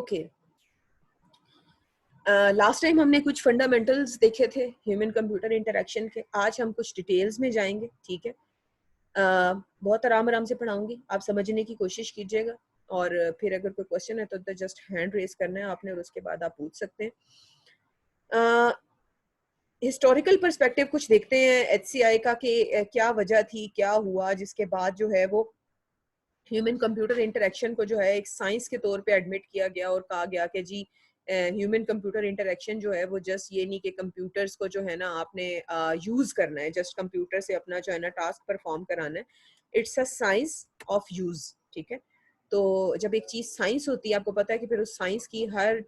Okay, last time हमने कुछ fundamentals देखे थे ह्यूमन कंप्यूटर इंटरेक्शन के। आज हम कुछ डिटेल्स में जाएंगे, ठीक है। बहुत आराम आराम से पढ़ाऊंगी, आप समझने की कोशिश कीजिएगा। और फिर अगर कोई क्वेश्चन है तो जस्ट हैंड रेस करना है आपने, और उसके बाद आप पूछ सकते हैं। हिस्टोरिकल पर्सपेक्टिव कुछ देखते हैं एचसीआई का कि क्या वजह थी, क्या हुआ जिसके बाद जो है वो ह्यूमन कंप्यूटर इंटरेक्शन को जो है एक साइंस के तौर पे एडमिट किया गया और कहा गया कि जी ह्यूमन कंप्यूटर इंटरेक्शन जो है वो जस्ट ये नहीं कि कंप्यूटर्स को जो है ना आपने यूज करना है, जस्ट कंप्यूटर से अपना जो है ना टास्क परफॉर्म कराना है। It's a science of use, ठीक है। तो जब एक चीज साइंस होती है, आपको पता है कि फिर उस साइंस की हर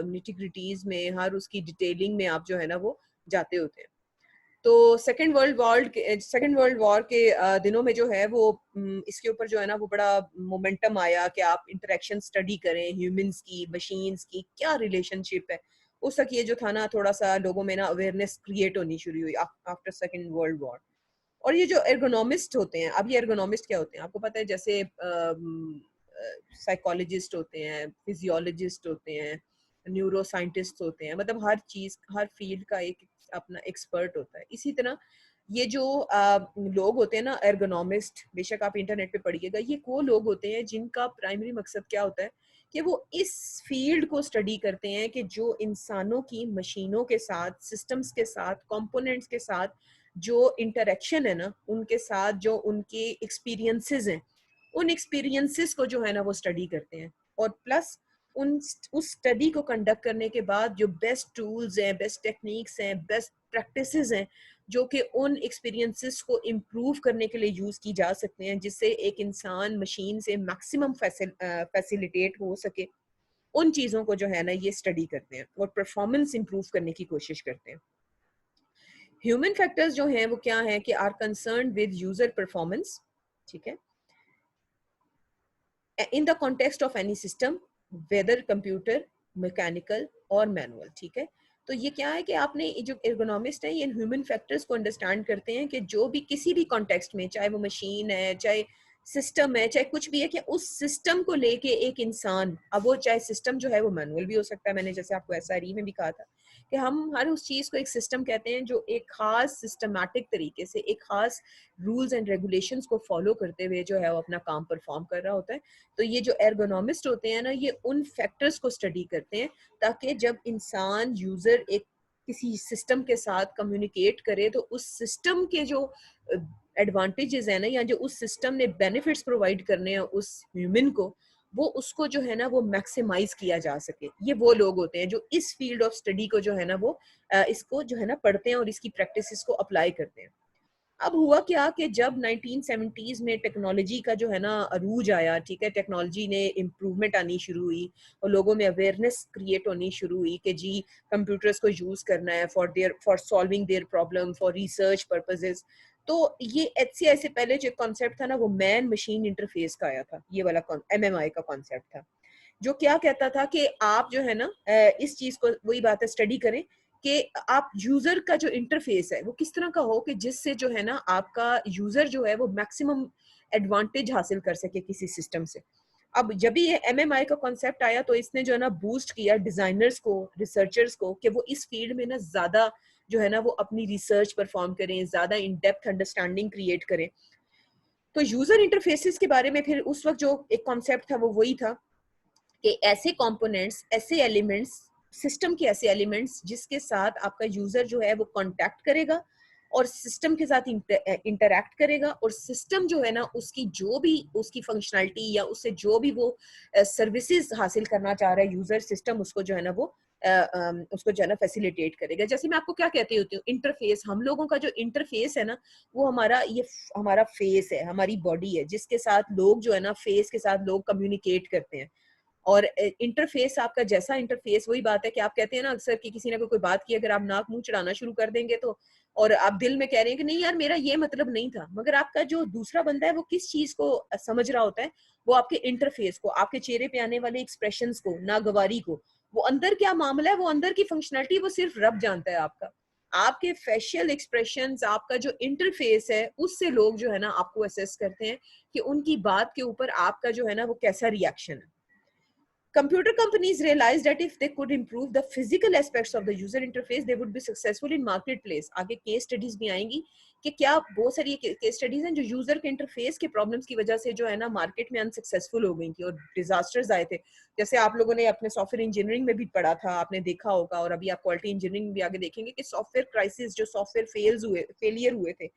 निटिग्रिटीज में, हर उसकी डिटेलिंग में आप जो है ना वो जाते होते हैं। तो सेकेंड वर्ल्ड वॉर के दिनों में जो है वो इसके ऊपर जो है ना वो बड़ा मोमेंटम आया कि आप इंटरेक्शन स्टडी करें ह्यूमंस की, मशीन्स की क्या रिलेशनशिप है। उस तक ये जो था ना थोड़ा सा लोगों में ना अवेयरनेस क्रिएट होनी शुरू हुई आफ्टर सेकेंड वर्ल्ड वॉर। और ये जो एर्गोनॉमिस्ट होते हैं, अब ये एर्गोनॉमिस्ट क्या होते हैं आपको पता है? जैसे साइकोलॉजिस्ट होते हैं, फिजियोलॉजिस्ट होते हैं, न्यूरो साइंटिस्ट होते हैं, मतलब हर चीज हर फील्ड का एक अपना एक्सपर्ट होता है। इसी तरह ये जो लोग होते हैं ना एर्गोनॉमिस्ट, बेशक आप इंटरनेट पे पढ़िएगा, ये वो लोग होते हैं जिनका प्राइमरी मकसद क्या होता है कि वो इस फील्ड को स्टडी करते हैं कि जो इंसानों की मशीनों के साथ, सिस्टम्स के साथ, कंपोनेंट्स के साथ जो इंटरेक्शन है ना, उनके साथ जो उनके एक्सपीरियंसेस हैं, उन एक्सपीरियंसेस को जो है ना वो स्टडी करते हैं। और प्लस उस स्टडी को कंडक्ट करने के बाद जो बेस्ट टूल्स हैं, बेस्ट टेक्निक्स हैं, बेस्ट प्रैक्टिसेस हैं, जो कि उन एक्सपीरियंसेस को इम्प्रूव करने के लिए यूज की जा सकते हैं, जिससे एक इंसान मशीन से मैक्सिमम फैसिलिटेट हो सके, उन चीजों को जो है ना ये स्टडी करते हैं और परफॉर्मेंस इंप्रूव करने की कोशिश करते हैं। ह्यूमन फैक्टर्स जो हैं वो क्या है कि are concern with user performance, ठीक है, in the context of any system, whether computer, mechanical और मैनुअल, ठीक है। तो ये क्या है कि आपने जो एर्गोनॉमिस्ट है ये ह्यूमन फैक्टर्स को अंडरस्टैंड करते हैं कि जो भी किसी भी कॉन्टेक्स्ट में, चाहे वो मशीन है, चाहे सिस्टम है, चाहे कुछ भी है, कि उस सिस्टम को लेके एक इंसान, अब वो चाहे सिस्टम जो है वो मैनुअल भी हो सकता है, मैंने जैसे आपको एसआरई में भी कहा था कि हम हर उस चीज को एक सिस्टम कहते हैं जो एक खास सिस्टमैटिक तरीके से, एक खास रूल्स एंड रेगुलेशंस को फॉलो करते हुए जो है वो अपना काम परफॉर्म कर रहा होता है। तो ये जो एर्गोनॉमिस्ट होते हैं ना, ये उन फैक्टर्स को स्टडी करते हैं ताकि जब इंसान, यूजर एक किसी सिस्टम के साथ कम्युनिकेट करे तो उस सिस्टम के जो एडवांटेजेस है ना, या जो उस सिस्टम ने बेनिफिट्स प्रोवाइड करने हैं उस ह्यूमन को, वो उसको जो है ना वो मैक्सिमाइज किया जा सके। ये वो लोग होते हैं जो इस फील्ड ऑफ स्टडी को जो है ना वो इसको जो है ना पढ़ते हैं और इसकी प्रैक्टिसेस को अप्लाई करते हैं। अब हुआ क्या कि जब 1970s में टेक्नोलॉजी का जो है ना अरूज आया, ठीक है, टेक्नोलॉजी ने इम्प्रूवमेंट आनी शुरू हुई और लोगों में अवेयरनेस क्रिएट होनी शुरू हुई कि जी कंप्यूटर्स को यूज करना है for solving their problem, for research purposes. तो ये एचसीआई से पहले जो कॉन्सेप्ट था ना वो मैन मशीन इंटरफेस का आया था, ये वाला एमएमआई का कॉन्सेप्ट था, जो क्या कहता था कि आप जो है ना इस चीज को, वही बात है, स्टडी करें कि आप यूजर का जो इंटरफेस है वो किस तरह का हो कि जिससे जो है ना आपका यूजर जो है वो मैक्सिमम एडवांटेज हासिल कर सके किसी सिस्टम से। अब जब भी ये एमएमआई का कॉन्सेप्ट आया तो इसने जो है ना बूस्ट किया डिजाइनर्स को, रिसर्चर्स को, कि वो इस फील्ड में ना ज्यादा जो है ना वो अपनी रिसर्च परफॉर्म करें, ज्यादा इन डेप्थ अंडरस्टैंडिंग क्रिएट करें। तो यूजर इंटरफेसेस के बारे में फिर उस वक्त जो एक कॉन्सेप्ट था वो वही था कि ऐसे कंपोनेंट्स, ऐसे एलिमेंट्स, सिस्टम के ऐसे एलिमेंट्स जिसके साथ आपका यूजर जो है वो कांटेक्ट करेगा और सिस्टम के साथ इंटरैक्ट करेगा, और सिस्टम जो है ना उसकी जो भी उसकी फंक्शनैलिटी या उससे जो भी वो सर्विसेज हासिल करना चाह रहा है यूजर, सिस्टम उसको जो है ना वो उसको जो है ना फैसिलिटेट करेगा। जैसे मैं आपको क्या कहती होती हूँ, इंटरफेस, हम लोगों का जो इंटरफेस है ना वो हमारा फेस है, हमारी बॉडी है, जिसके साथ लोग जो है ना फेस के साथ लोग कम्युनिकेट करते हैं। और इंटरफेस आपका जैसा इंटरफेस, वही बात है कि आप कहते हैं ना अक्सर कि किसी ने कोई बात की, अगर आप नाक मुंह चढ़ाना शुरू कर देंगे तो, और आप दिल में कह रहे हैं कि नहीं यार मेरा ये मतलब नहीं था, मगर आपका जो दूसरा बंदा है वो किस चीज को समझ रहा होता है, वो आपके इंटरफेस को, आपके चेहरे पे आने वाले एक्सप्रेशंस को, नागवारी को, वो अंदर क्या मामला है, वो अंदर की फंक्शनलिटी वो सिर्फ रब जानता है। आपके फेशियल एक्सप्रेशंस, आपका जो इंटरफेस है, उससे लोग जो है ना आपको असेस करते हैं कि उनकी बात के ऊपर आपका जो है ना वो कैसा रिएक्शन है। Computer companies realized that if they could improve the physical aspects of the user interface, they would be successful in marketplace. आगे केस स्टडीज भी आएंगी कि क्या बहुत सारी केस स्टडीज हैं जो यूजर के इंटरफेस के प्रॉब्लम्स की वजह से जो है ना मार्केट में अनसक्सेसफुल हो गई थी और डिजास्टर्स आए थे. जैसे आप लोगों ने अपने सॉफ्टवेयर इंजीनियरिंग में भी पढ़ा था, आपने देखा होगा, और अभी आप क्वालिटी इंजीनियरिंग भी आगे देखेंगे कि सॉफ्टवेयर क्राइसिस, जो सॉफ्टवेयर फेलियर हुए थे,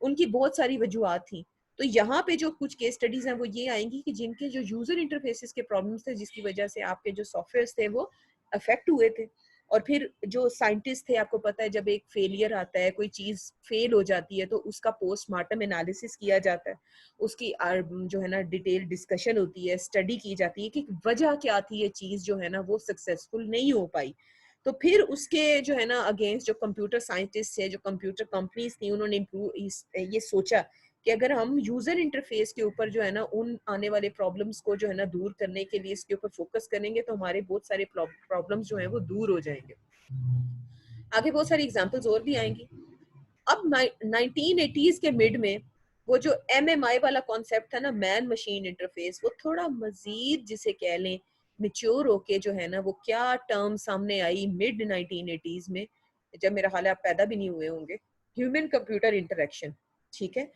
उनकी बहुत सारी वजूहत थी. तो यहाँ पे जो कुछ केस स्टडीज हैं वो ये आएंगी कि जिनके जो यूजर इंटरफेसेस के प्रॉब्लम्स थे, जिसकी वजह से आपके जो सॉफ्टवेयर थे वो अफेक्ट हुए थे. और फिर जो साइंटिस्ट थे, आपको पता है जब एक फेलियर आता है, कोई चीज फेल हो जाती है, तो उसका पोस्टमार्टम एनालिसिस किया जाता है, उसकी जो है ना डिटेल डिस्कशन होती है, स्टडी की जाती है कि वजह क्या थी ये चीज जो है ना वो सक्सेसफुल नहीं हो पाई. तो फिर उसके जो है ना अगेंस्ट जो कंप्यूटर साइंटिस्ट थे, जो कंप्यूटर कंपनीज थी, उन्होंने ये सोचा कि अगर हम यूजर इंटरफेस के ऊपर जो है ना उन आने वाले प्रॉब्लम्स को जो है ना दूर करने के लिए इसके ऊपर फोकस करेंगे तो हमारे बहुत सारे प्रॉब्लम्स जो है वो दूर हो जाएंगे. आगे बहुत सारी एग्जांपल्स और भी आएंगी. अब 1980s के मिड में वो जो MMI वाला कॉन्सेप्ट था ना, मैन मशीन इंटरफेस, वो थोड़ा मजीद जिसे कह लें मिच्योर होके जो है ना वो क्या टर्म सामने आई मिड 1980s में, जब मेरा ख्याल है आप पैदा भी नहीं हुए होंगे. Human computer interaction. ठीक है,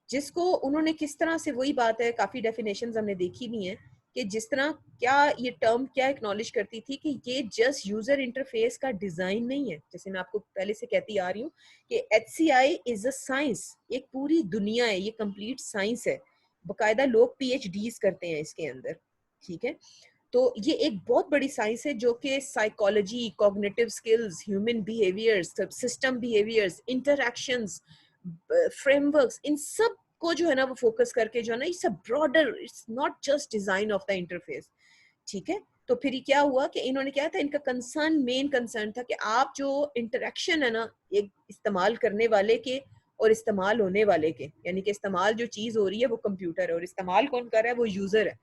जिसको उन्होंने किस तरह से, वही बात है, काफी डेफिनेशंस हमने देखी भी हैं कि जिस तरह क्या ये टर्म क्या एक्नॉलेज करती थी कि ये जस्ट यूजर इंटरफेस का डिजाइन नहीं है. जैसे मैं आपको पहले से कहती आ रही हूँ कि HCI इज अ साइंस, एक पूरी दुनिया है, ये कंप्लीट साइंस है, बकायदा लोग PhDs करते हैं इसके अंदर. ठीक है, तो ये एक बहुत बड़ी साइंस है जो कि psychology, cognitive skills, human behaviours, system behaviours, interactions, frameworks, इन सब को जो है ना वो फोकस करके जो है ना, it's a broader, it's not just design of the interface. ठीक है, तो फिर ये क्या हुआ कि इन्होंने क्या था, इनका कंसर्न, मेन कंसर्न था कि आप जो इंटरेक्शन है ना एक इस्तेमाल करने वाले के और इस्तेमाल होने वाले के, यानी कि इस्तेमाल जो चीज हो रही है वो कंप्यूटर है और इस्तेमाल कौन कर रहा है, वो यूजर है.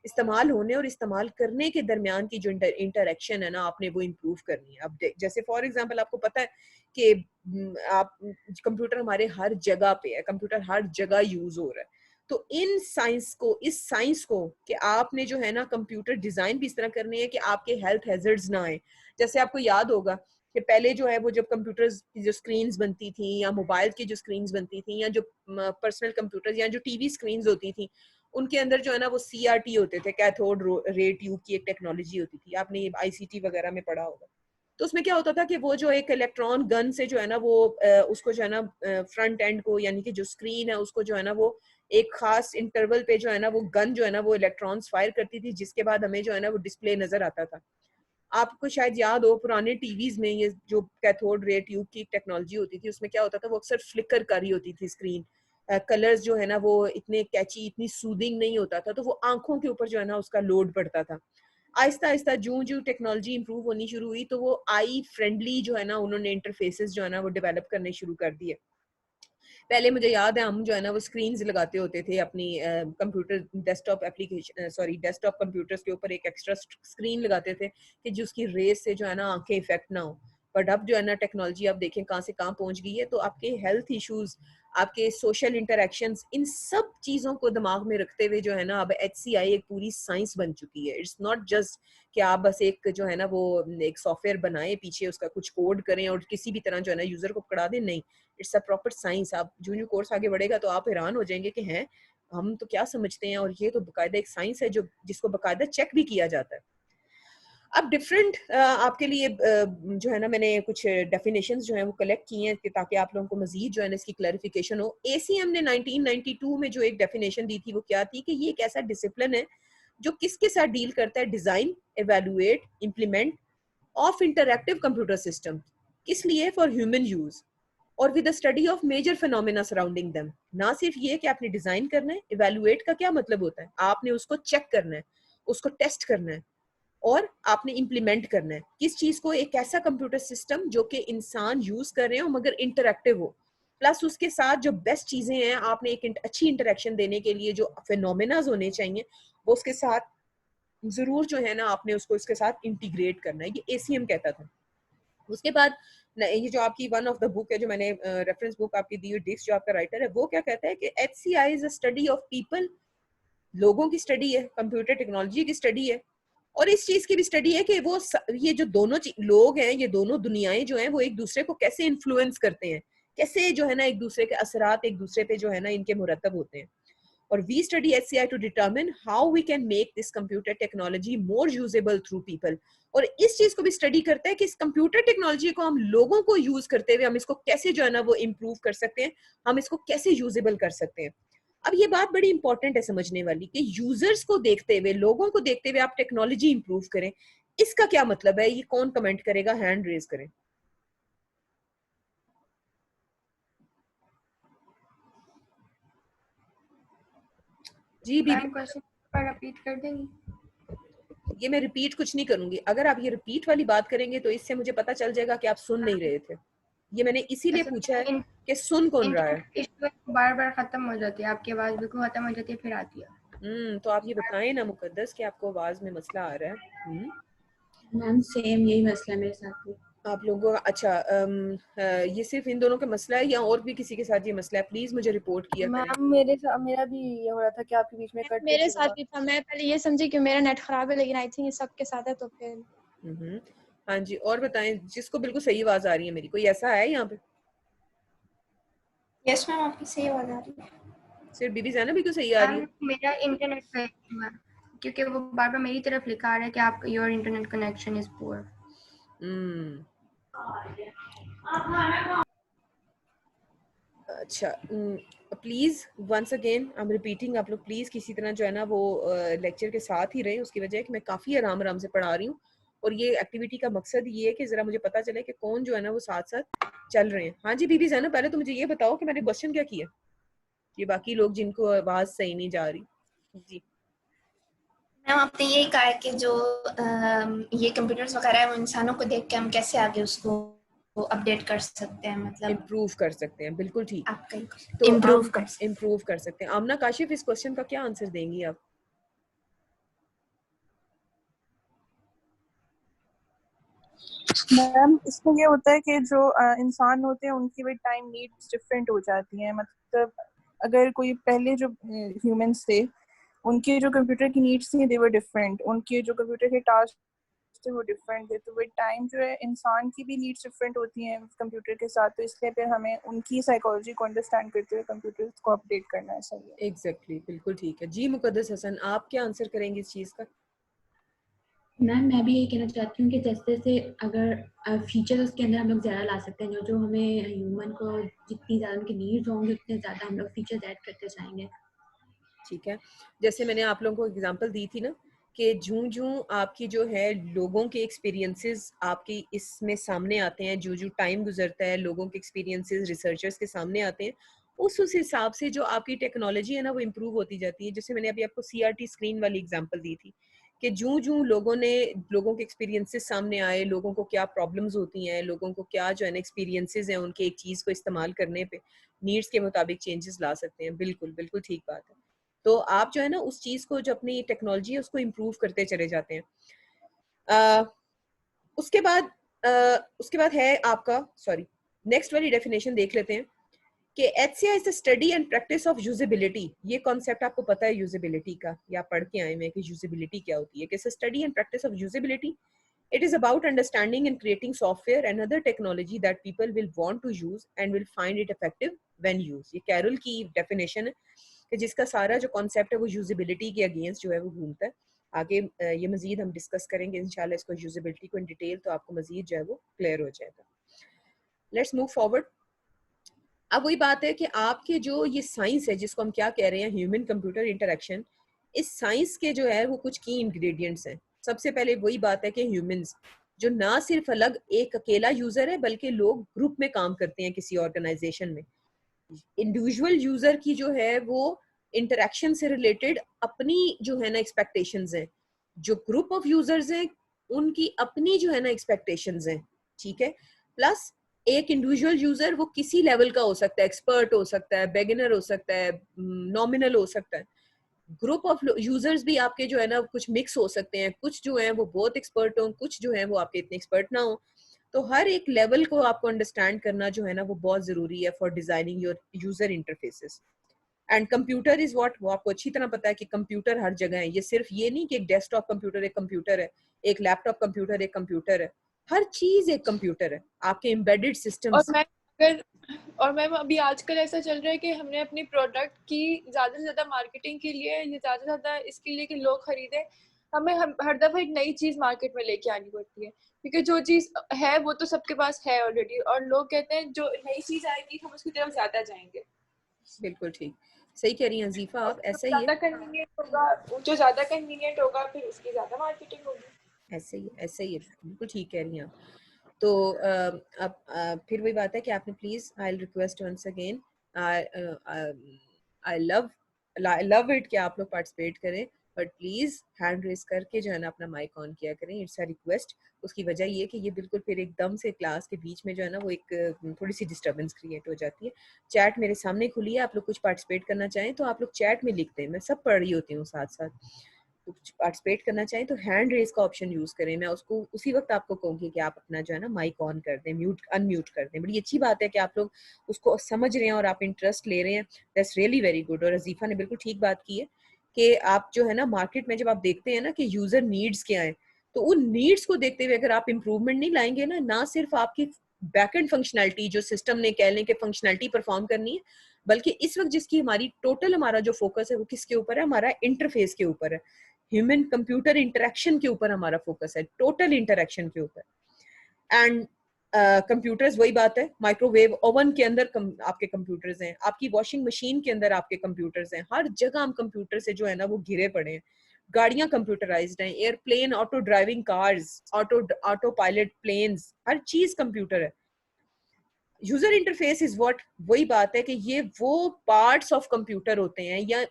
इस्तेमाल होने और इस्तेमाल करने के दरमियान की जो इंटरेक्शन है ना, आपने वो इम्प्रूव करनी है. अब जैसे फॉर एग्जांपल आपको पता है कि आप, कंप्यूटर हमारे हर जगह पे है, कंप्यूटर हर जगह यूज हो रहा है. तो इन साइंस को, इस साइंस को कि आपने जो है ना कंप्यूटर डिजाइन भी इस तरह करनी है कि आपके हेल्थ हैजर्ड्स ना आए. जैसे आपको याद होगा कि पहले जो है वो जब कंप्यूटर्स की जो स्क्रीन्स बनती थी या मोबाइल की जो स्क्रीन्स बनती थी या जो पर्सनल कंप्यूटर्स या जो टीवी स्क्रीन्स होती थी, उनके अंदर जो है ना वो CRT होते थे, कैथोड रे ट्यूब की एक टेक्नोलॉजी होती थी, आपने ICT वगैरह में पढ़ा होगा. तो उसमें क्या होता था कि वो जो एक इलेक्ट्रॉन गन से जो है ना वो उसको जो है ना फ्रंट एंड को, यानी कि जो स्क्रीन है उसको जो है ना वो एक खास इंटरवल पे जो है ना वो गन जो है ना वो इलेक्ट्रॉन्स फायर करती थी, जिसके बाद हमें जो है ना वो डिस्प्ले नजर आता था. आपको शायद याद हो पुराने टीवीज में ये जो कैथोड रे ट्यूब की टेक्नोलॉजी होती थी, उसमें क्या होता था, वो अक्सर फ्लिकर कर रही होती थी स्क्रीन. कलर्स जो है ना वो इतने कैची, इतनी सूदिंग नहीं होता था, तो वो आंखों के ऊपर जो है ना उसका लोड पड़ता था. आहिस्ता आहिस्ता जूं जूं टेक्नोलॉजी इंप्रूव होनी शुरू हुई तो वो आई फ्रेंडली जो है ना उन्होंने इंटरफेसेस जो है ना वो डेवलप करने शुरू कर दिए. पहले मुझे याद है हम जो है ना वो स्क्रीन्स लगाते होते थे अपनी computer desktop application, sorry desktop computers के ऊपर एक एक्स्ट्रा स्क्रीन लगाते थे कि जिसकी रेस से जो है ना आंखें इफेक्ट ना हो. बट अब जो है ना टेक्नोलॉजी आप देखें कहाँ से कहाँ पहुंच गई है, तो आपके हेल्थ इश्यूज, आपके सोशल इंटरेक्शंस, इन सब चीज़ों को दिमाग में रखते हुए जो है ना अब HCI एक पूरी साइंस बन चुकी है. इट्स नॉट जस्ट कि आप बस एक जो है ना वो एक सॉफ्टवेयर बनाएं, पीछे उसका कुछ कोड करें और किसी भी तरह जो है ना यूजर को पकड़ा दें. नहीं, इट्स अ प्रॉपर साइंस. आप जो कोर्स आगे बढ़ेगा तो आप हैरान हो जाएंगे कि हैं हम तो क्या समझते हैं और ये तो बकायदा एक साइंस है जो जिसको बकायदा चेक भी किया जाता है. अब डिफरेंट आपके लिए जो है ना मैंने कुछ डेफिनेशंस जो है वो कलेक्ट किए हैं ताकि आप लोगों को मजीद जो है ना इसकी क्लैरिफिकेशन हो. ACM ने 1992 में जो एक डेफिनेशन दी थी वो क्या थी कि ये एक ऐसा डिसिप्लिन है जो किसके साथ डील करता है, design, evaluate, implement of interactive computer system. किस लिए? फॉर ह्यूमन यूज और with the study of major phenomena surrounding them. ना सिर्फ ये कि आपने डिजाइन करना है, इवेलुएट का क्या मतलब होता है, आपने उसको चेक करना है, उसको टेस्ट करना है और आपने इम्प्लीमेंट करना है. किस चीज को? एक ऐसा कंप्यूटर सिस्टम जो कि इंसान यूज कर रहे हो मगर इंटरैक्टिव हो, प्लस उसके साथ जो बेस्ट चीजें हैं आपने एक अच्छी इंटरेक्शन देने के लिए जो फिनोमेनाज होने चाहिए वो उसके साथ जरूर जो है ना आपने उसको इसके साथ इंटीग्रेट करना है. ये ACM कहता था. उसके बाद ये जो आपकी वन ऑफ द बुक है जो मैंने रेफरेंस बुक आपकी दी हुई, डिक्स जो आपका राइटर है, वो क्या कहता है कि HCI is a study of people, लोगों की स्टडी है, कंप्यूटर टेक्नोलॉजी की स्टडी है और इस चीज की भी स्टडी है कि वो ये जो दोनों लोग हैं, ये दोनों दुनियाएं जो हैं वो एक दूसरे को कैसे इन्फ्लुएंस करते हैं, कैसे जो है ना एक दूसरे के असरात एक दूसरे पे जो है ना इनके मुरतब होते हैं। और we study HCI to determine how we can make this computer technology more usable through people. और इस चीज को भी स्टडी करता है कि इस कंप्यूटर टेक्नोलॉजी को हम लोगों को यूज करते हुए हम इसको कैसे जो है ना वो इम्प्रूव कर सकते हैं, हम इसको कैसे यूजेबल कर सकते हैं। अब ये बात बड़ी इंपॉर्टेंट है समझने वाली कि यूजर्स को देखते हुए, लोगों को देखते हुए आप टेक्नोलॉजी इंप्रूव करें, इसका क्या मतलब है? ये कौन कमेंट करेगा? हैंड रेज करें। जी बीबी, क्वेश्चन पर रिपीट कर देंगी? ये मैं रिपीट कुछ नहीं करूंगी। अगर आप ये रिपीट वाली बात करेंगे तो इससे मुझे पता चल जाएगा कि आप सुन नहीं रहे थे। ये मैंने इसीलिए पूछा है कि सुन कौन रहा है। बार बार खत्म हो जाती है आपकी आवाज, बिल्कुल खत्म हो जाती है फिर आती है। तो आप ये बताएं ना मुकद्दस कि आपको आवाज में मसला आ रहा है। मैम सेम यही मसला मेरे साथ भी। आप लोगों का अच्छा ये सिर्फ इन दोनों का मसला है या और भी किसी के साथ ये मसला है? प्लीज मुझे रिपोर्ट किया करें। मैम मेरा भी ये हो रहा था कि आपके बीच में कट मेरे साथ भी था। मैं पहले ये समझी कि मेरा नेट खराब है, लेकिन आई थिंक ये सबके साथ है तो फिर हाँ जी, और बताएं जिसको बिल्कुल सही आवाज आ रही है मेरी, कोई ऐसा है यहाँ पे? यस मैम, आपकी सही आवाज आ रही है। सिर्फ बीबी ज़ैनब भी तो सही आ रही है। मेरा इंटरनेट पे क्योंकि वो बार बार मेरी तरफ लिखा आ रहा है कि आप your internet connection is poor. अच्छा, please once again I am repeating, आप लोग प्लीज किसी तरह जो है ना वो लेक्चर के साथ ही रहे। उसकी वजह है कि मैं काफी आराम आराम से पढ़ा रही हूँ और ये एक्टिविटी का मकसद ये है कि जरा मुझे पता चले कि कौन जो है ना वो साथ साथ चल रहे हैं। हाँ जी बीबी ज़ैनब, पहले तो मुझे ये बताओ कि मैंने क्वेश्चन क्या किया, ये बाकी लोग जिनको आवाज सही नहीं जा रही। जी मैम, आपने यही कहा है कि जो ये कंप्यूटर्स वगैरह है वो इंसानों को देख के हम कैसे आगे उसको अपडेट कर सकते हैं, मतलब इम्प्रूव कर सकते हैं। बिल्कुल ठीक, तो इम्प्रूव कर सकते हैं। आमना काशिफ, इस क्वेश्चन का क्या आंसर देंगी आप? मैम इसमें ये होता है कि जो इंसान होते हैं उनकी भी टाइम नीड्स डिफरेंट हो जाती हैं। मतलब अगर कोई पहले जो ह्यूमंस थे उनके जो कंप्यूटर की नीड्स थी दे वर डिफरेंट, उनके जो कंप्यूटर के टास्क थे वो डिफरेंट थे। तो विद टाइम जो है इंसान की भी नीड्स डिफरेंट होती हैं कंप्यूटर के साथ, तो इसलिए फिर हमें उनकी साइकोलॉजी को अंडरस्टैंड करते हुए कंप्यूटर्स को अपडेट करना है। सही है। एग्जैक्टली, बिल्कुल ठीक है। जी मुकद्दस हसन, आप क्या आंसर करेंगे इस चीज का? मैम मैं भी यही कहना चाहती हूँ कि जैसे जैसे अगर फीचर्स उसके अंदर हम लोग ज़्यादा ला सकते हैं, जो हमें ह्यूमन को जितनी ज़्यादा उनकी नीड्स होंगी उतने ज़्यादा हम लोग फीचर्स ऐड करते जाएंगे। ठीक है, जैसे मैंने आप लोगों को एग्जांपल दी थी ना कि जूं जूं आपकी जो है लोगों के एक्सपीरियंसेस आपकी इसमें सामने आते हैं, जो जो टाइम गुजरता है लोगों के एक्सपीरियंसेस रिसर्चर्स के सामने आते हैं, उस हिसाब से जो आपकी टेक्नोलॉजी है ना वो इम्प्रूव होती जाती है। जैसे मैंने अभी आपको CRT स्क्रीन वाली एग्जांपल दी थी कि जूं जूं लोगों के एक्सपीरियंसेस सामने आए, लोगों को क्या प्रॉब्लम्स होती हैं, लोगों को क्या जो है ना एक्सपीरियंसेस हैं उनके एक चीज़ को इस्तेमाल करने पे नीड्स के मुताबिक चेंजेस ला सकते हैं। बिल्कुल बिल्कुल ठीक बात है। तो आप जो है ना उस चीज को, जो अपनी टेक्नोलॉजी है उसको इम्प्रूव करते चले जाते हैं। उसके बाद है आपका, सॉरी, नेक्स्ट वाली डेफिनेशन देख लेते हैं कि HCI is the study and practice of usability. ये कॉन्सेप्ट आपको पता है यूजेबिलिटी का, या पढ़ के आए हैं कि यूजेबिलिटी क्या होती है? कि study and practice of usability, it is about understanding and creating software and other technology that people will want to use and will find it effective when used। ये कैरल की डेफिनेशन है कि जिसका सारा जो कॉन्सेप्ट है वो usability के अगेंस्ट जो है वो घूमता है। आगे ये मजीद हम डिस्कस करेंगे इंशाल्लाह इसको, यूजेबिलिटी को इन डिटेल, तो आपको मजीद जो है वो क्लियर हो जाएगा। Let's move forward. अब वही बात है कि आपके जो ये साइंस है जिसको हम क्या कह रहे हैं, ह्यूमन कंप्यूटर इंटरेक्शन, इस साइंस के जो है वो कुछ की इंग्रेडिएंट्स हैं। सबसे पहले वही बात है कि ह्यूमंस जो ना सिर्फ अलग एक अकेला यूजर है बल्कि लोग ग्रुप में काम करते हैं किसी ऑर्गेनाइजेशन में। इंडिविजुअल यूजर की जो है वो इंटरेक्शन से रिलेटेड अपनी जो है ना एक्सपेक्टेशंस हैं, जो ग्रुप ऑफ यूजर्स हैं उनकी अपनी जो है ना एक्सपेक्टेशंस हैं। ठीक है, प्लस एक इंडिविजुअल यूजर वो किसी लेवल का हो सकता है, एक्सपर्ट हो सकता है, बेगिनर हो सकता है, नॉमिनल हो सकता है। ग्रुप ऑफ यूजर्स भी आपके जो है ना कुछ मिक्स हो सकते हैं, कुछ जो है वो बहुत एक्सपर्ट हो, कुछ जो है वो आपके इतने एक्सपर्ट ना हो। तो हर एक लेवल को आपको अंडरस्टैंड करना जो है ना वो बहुत जरूरी है for designing your user interfaces. And computer is what, वो आपको अच्छी तरह पता है कि कंप्यूटर हर जगह है। ये सिर्फ ये नहीं कि एक डेस्कटॉप कंप्यूटर एक कंप्यूटर है, एक लैपटॉप कंप्यूटर एक कंप्यूटर है, हर चीज एक कंप्यूटर है, आपके एम्बेडेड सिस्टम्स। और मैम अभी आजकल ऐसा चल रहा है कि हमने अपनी प्रोडक्ट की ज़्यादा से ज़्यादा मार्केटिंग के लिए, ये ज़्यादा से ज़्यादा इसके लिए कि लोग खरीदें, हमें हर दफ़ा एक नई चीज़ मार्केट में लेके आनी पड़ती है, क्योंकि जो चीज़ है वो तो सबके पास है ऑलरेडी, और लोग कहते हैं जो नई चीज़ आएगी हम उसकी तरफ ज़्यादा जाएंगे। बिल्कुल ठीक, सही कह रही हैं अजीफा आप, ऐसा ही है, जो ज़्यादा कन्वीनियंट होगा फिर उसकी ज़्यादा मार्केटिंग होगी। ऐसे ही ऐसे ही है, बिल्कुल ठीक कह रही हैं आप। तो अब फिर वही बात है कि आपने please, I request once again, I love it कि आप लोग पार्टिसिपेट करें, बट प्लीज हैंड रेस करके जो है ना अपना माइक ऑन किया करें, इट्स अ रिक्वेस्ट। उसकी वजह ये कि ये बिल्कुल फिर एकदम से क्लास के बीच में जो है ना वो एक थोड़ी सी डिस्टर्बेंस क्रिएट हो जाती है। चैट मेरे सामने खुली है, आप लोग कुछ पार्टिसिपेट करना चाहें तो आप लोग चैट में लिखते हैं, मैं सब पढ़ रही होती हूँ साथ साथ। कुछ पार्टिसिपेट करना चाहें तो हैंड रेज का ऑप्शन यूज करें, मैं उसको उसी वक्त आपको कहूँगी कि आप अपना जो है ना माइक ऑन कर दें, म्यूट अनम्यूट कर दें। बड़ी अच्छी बात है कि आप लोग उसको समझ रहे हैं और आप इंटरेस्ट ले रहे हैं, दैट्स रियली वेरी गुड। और अजीफा ने बिल्कुल ठीक बात की है कि आप जो है ना मार्केट में जब आप देखते हैं ना कि यूजर नीड्स क्या है, तो उन नीड्स को देखते हुए अगर आप इम्प्रूवमेंट नहीं लाएंगे ना सिर्फ आपकी बैकएंड फंक्शनैलिटी जो सिस्टम ने कह लें कि फंक्शनैलिटी परफॉर्म करनी है, बल्कि इस वक्त जिसकी हमारी टोटल हमारा जो फोकस है वो किसके ऊपर है, हमारा इंटरफेस के ऊपर है, ह्यूमन कंप्यूटर इंटरेक्शन के ऊपर हमारा फोकस है, टोटल इंटरेक्शन के ऊपर। एंड कंप्यूटर्स वही बात है, माइक्रोवेव ओवन के अंदर आपके कंप्यूटर्स हैं, आपकी वॉशिंग मशीन के अंदर आपके कंप्यूटर्स हैं, हर जगह हम कंप्यूटर से जो है ना वो घिरे पड़े हैं। गाड़ियां कंप्यूटराइज्ड हैं, airplane, auto driving cars, auto pilot planes, हर चीज कंप्यूटर है। यूजर इंटरफेस इज व्हाट, वही बात है कि ये वो पार्ट्स ऑफ कंप्यूटर होते हैं या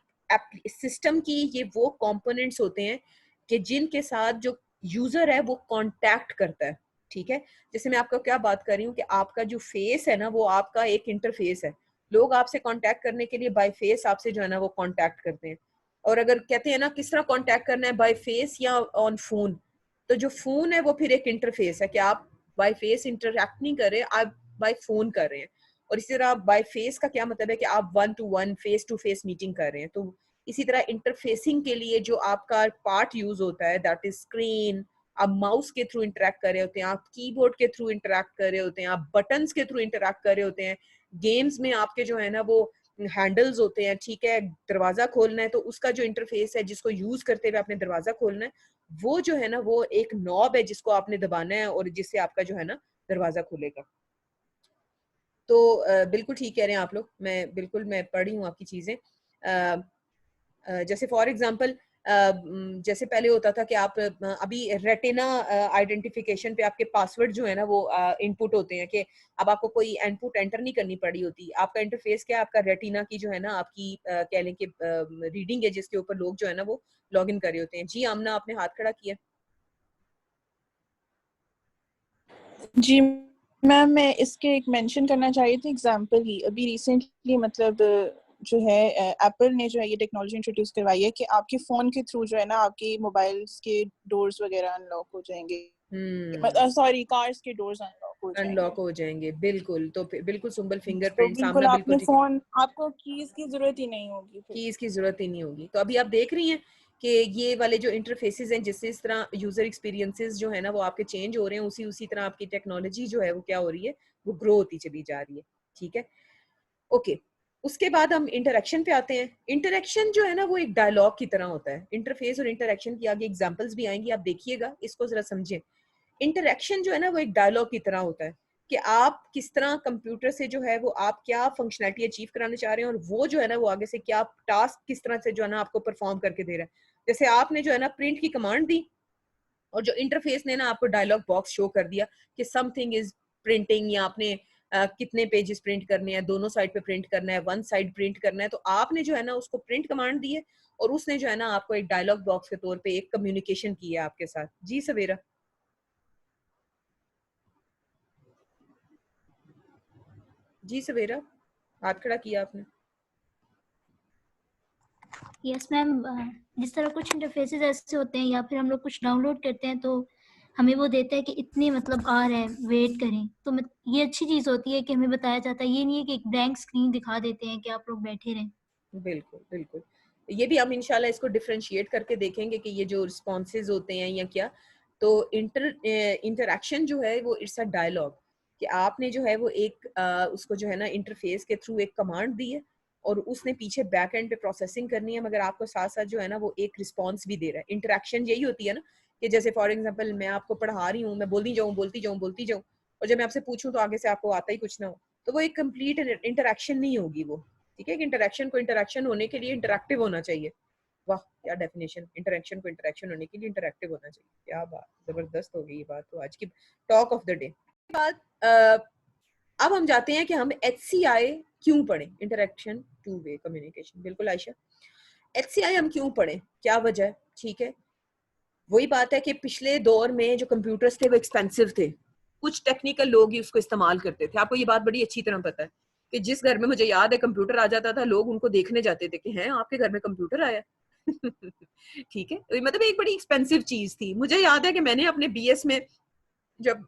सिस्टम की ये वो कंपोनेंट्स होते हैं कि जिनके साथ जो यूजर है वो कांटेक्ट करता है। ठीक है, जैसे मैं आपको क्या बात कर रही हूँ कि आपका जो फेस है ना वो आपका एक इंटरफेस है, लोग आपसे कांटेक्ट करने के लिए बाय फेस आपसे जो है ना वो कांटेक्ट करते हैं। और अगर कहते हैं ना किस तरह कांटेक्ट करना है, बाय फेस या ऑन फोन, तो जो फोन है वो फिर एक इंटरफेस है कि आप बाय फेस इंटरेक्ट नहीं कर रहे, आप बाय फोन कर रहे हैं। और इसी तरह बाय फेस का क्या मतलब है कि आप 1-to-1 face to face meeting कर रहे हैं। तो इसी तरह इंटरफेसिंग के लिए जो आपका पार्ट यूज होता है दैट इज स्क्रीन, आप माउस के थ्रू इंटरेक्ट कर रहे होते हैं, आप कीबोर्ड के थ्रू इंटरेक्ट कर रहे होते हैं, आप बटन्स के थ्रू इंटरेक्ट कर रहे होते हैं, गेम्स में आपके जो है ना वो हैंडल्स होते हैं। ठीक है, दरवाजा खोलना है तो उसका जो इंटरफेस है जिसको यूज करते हुए आपने दरवाजा खोलना है, वो जो है ना वो एक नॉब है जिसको आपने दबाना है और जिससे आपका जो है ना दरवाजा खुलेगा। तो बिल्कुल ठीक कह रहे हैं आप लोग, मैं पढ़ रही हूँ आपकी चीजें। जैसे फॉर एग्जांपल जैसे पहले होता था कि आप अभी रेटिना आइडेंटिफिकेशन पे आपके पासवर्ड जो है ना वो इनपुट होते हैं कि अब आपको कोई इनपुट एंटर नहीं करनी पड़ी होती। आपका इंटरफेस क्या है, आपका रेटिना की जो है ना आपकी कह लें कि रीडिंग है जिसके ऊपर लोग जो है ना वो लॉग इन कर रहे होते हैं। जी आमना, आपने हाथ खड़ा किया। जी मैम, मैं इसके एक मेंशन करना चाह रही थी एग्जांपल ही। अभी रिसेंटली मतलब जो है एप्पल ने जो है ये टेक्नोलॉजी इंट्रोड्यूस करवाई है कि आपके फोन के थ्रू जो है ना आपके मोबाइल्स के डोर्स वगैरह अनलॉक हो जाएंगे, सॉरी कार्स के डोर्स अनलॉक हो जाएंगे। बिल्कुल, तो बिल्कुल सुंबल तो फिंगरप्रिंट बिल्कुल सामना, आपने बिल्कुल फोन, आपको कीज की जरूरत ही नहीं होगी, कीज की जरूरत ही नहीं होगी। तो अभी आप देख रही हैं कि ये वाले जो इंटरफेसेस हैं जिससे इस तरह यूजर एक्सपीरियंसेस जो है ना वो आपके चेंज हो रहे हैं, उसी तरह आपकी टेक्नोलॉजी जो है वो क्या हो रही है, वो ग्रो होती चली जा रही है। ठीक है, ओके। उसके बाद हम इंटरेक्शन पे आते हैं। इंटरेक्शन जो है ना वो एक डायलॉग की तरह होता है। इंटरफेस और इंटरेक्शन की आगे एग्जांपल्स भी आएंगी, आप देखिएगा, इसको जरा समझें। इंटरेक्शन जो है ना वो एक डायलॉग की तरह होता है कि आप किस तरह कंप्यूटर से जो है वो आप क्या फंक्शनैलिटी अचीव कराना चाह रहे हैं और वो जो है ना वो आगे से क्या टास्क किस तरह से जो है ना आपको परफॉर्म करके दे रहा है। जैसे आपने जो है ना प्रिंट की कमांड दी और जो इंटरफेस ने ना आपको डायलॉग बॉक्स शो कर दिया कि समथिंग इज प्रिंटिंग, या आपने कितने पेजेस प्रिंट करने हैं, दोनों साइड पे प्रिंट करना है, वन साइड प्रिंट करना है। तो आपने जो है ना उसको प्रिंट कमांड दी है और उसने जो है ना आपको एक डायलॉग बॉक्स के तौर पे एक कम्युनिकेशन की है आपके साथ। जी सवेरा। जी सवेरा, हाथ खड़ा किया आपने। यस मैम, जिस तरह कुछ इंटरफेसेस ऐसे होते हैं या फिर हम लोग कुछ डाउनलोड करते हैं तो हमें वो देता है कि इतने मतलब आ रहे हैं, वेट करें। तो ये अच्छी चीज़ होती है कि हमें बताया जाता है, ये नहीं है कि एक ब्लैंक स्क्रीन दिखा देते हैं कि आप लोग बैठे रहें। बिल्कुल बिल्कुल, ये भी हम इंशाल्लाह इसको डिफरेंशिएट करके देखेंगे कि ये जो रिस्पॉन्सेज होते हैं या क्या, तो इंटरैक्शन जो है वो इट्स अ डायलॉग, कि आपने जो है वो एक उसको जो है ना इंटरफेस के थ्रू एक कमांड दी है और उसने पीछे बैक एंड पे प्रोसेसिंग करनी है, मगर आपको साथ साथ जो है ना वो एक रिस्पॉन्स भी दे रहा है। इंटरैक्शन यही होती है ना कि जैसे फॉर एग्जांपल मैं आपको पढ़ा रही हूँ, मैं बोलती जाऊँ और जब मैं आपसे पूछूं तो आगे से आपको आता ही कुछ ना हो, तो वो एक कंप्लीट इंटरैक्शन नहीं होगी वो। ठीक है, कि इंटरैक्शन को इंटरैक्शन होने के लिए इंटरैक्टिव होना चाहिए। वाह क्या डेफिनेशन, इंटरैक्शन को इंटरैक्शन होने के लिए इंटरैक्टिव होना चाहिए, क्या बात, जबरदस्त हो गई ये बात, तो आज की टॉक ऑफ द डे। बात अब हम जाते हैं कि हम HCI क्यों पढ़ें, इंटरैक्शन टू वे कम्युनिकेशन। बिल्कुल आयशा, HCI हम क्यों पढ़ें, क्या वजह है? ठीक है, वही बात है कि पिछले दौर में जो कंप्यूटर्स थे वो एक्सपेंसिव थे, कुछ टेक्निकल लोग ही उसको इस्तेमाल करते थे। आपको ये बात बड़ी अच्छी तरह पता है कि जिस घर में मुझे याद है कंप्यूटर आ जाता था, लोग उनको देखने जाते थे कि हैं आपके घर में कंप्यूटर आया। ठीक है, तो मतलब एक बड़ी एक्सपेंसिव चीज थी। मुझे याद है कि मैंने अपने BS में जब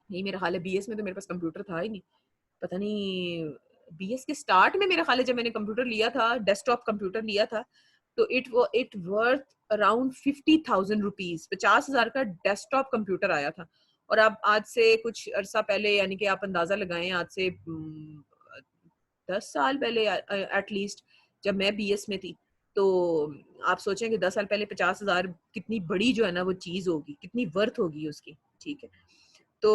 नहीं, मेरा ख्याल है BS में तो मेरे पास कंप्यूटर था ही नहीं, पता नहीं BS के स्टार्ट में मेरा ख्याल है जब मैंने कंप्यूटर लिया था, डेस्कटॉप कंप्यूटर लिया था, तो इट वर्थ अराउंड 50,000 रुपीज, 50,000 का डेस्कटॉप कंप्यूटर आया था। और अब आज से कुछ अरसा पहले, यानी कि आप अंदाजा लगाएं, आज से 10 साल पहले एटलीस्ट, जब मैं BS में थी, तो आप सोचें कि 10 साल पहले 50,000 कितनी बड़ी जो है ना वो चीज होगी, कितनी वर्थ होगी उसकी। ठीक है, तो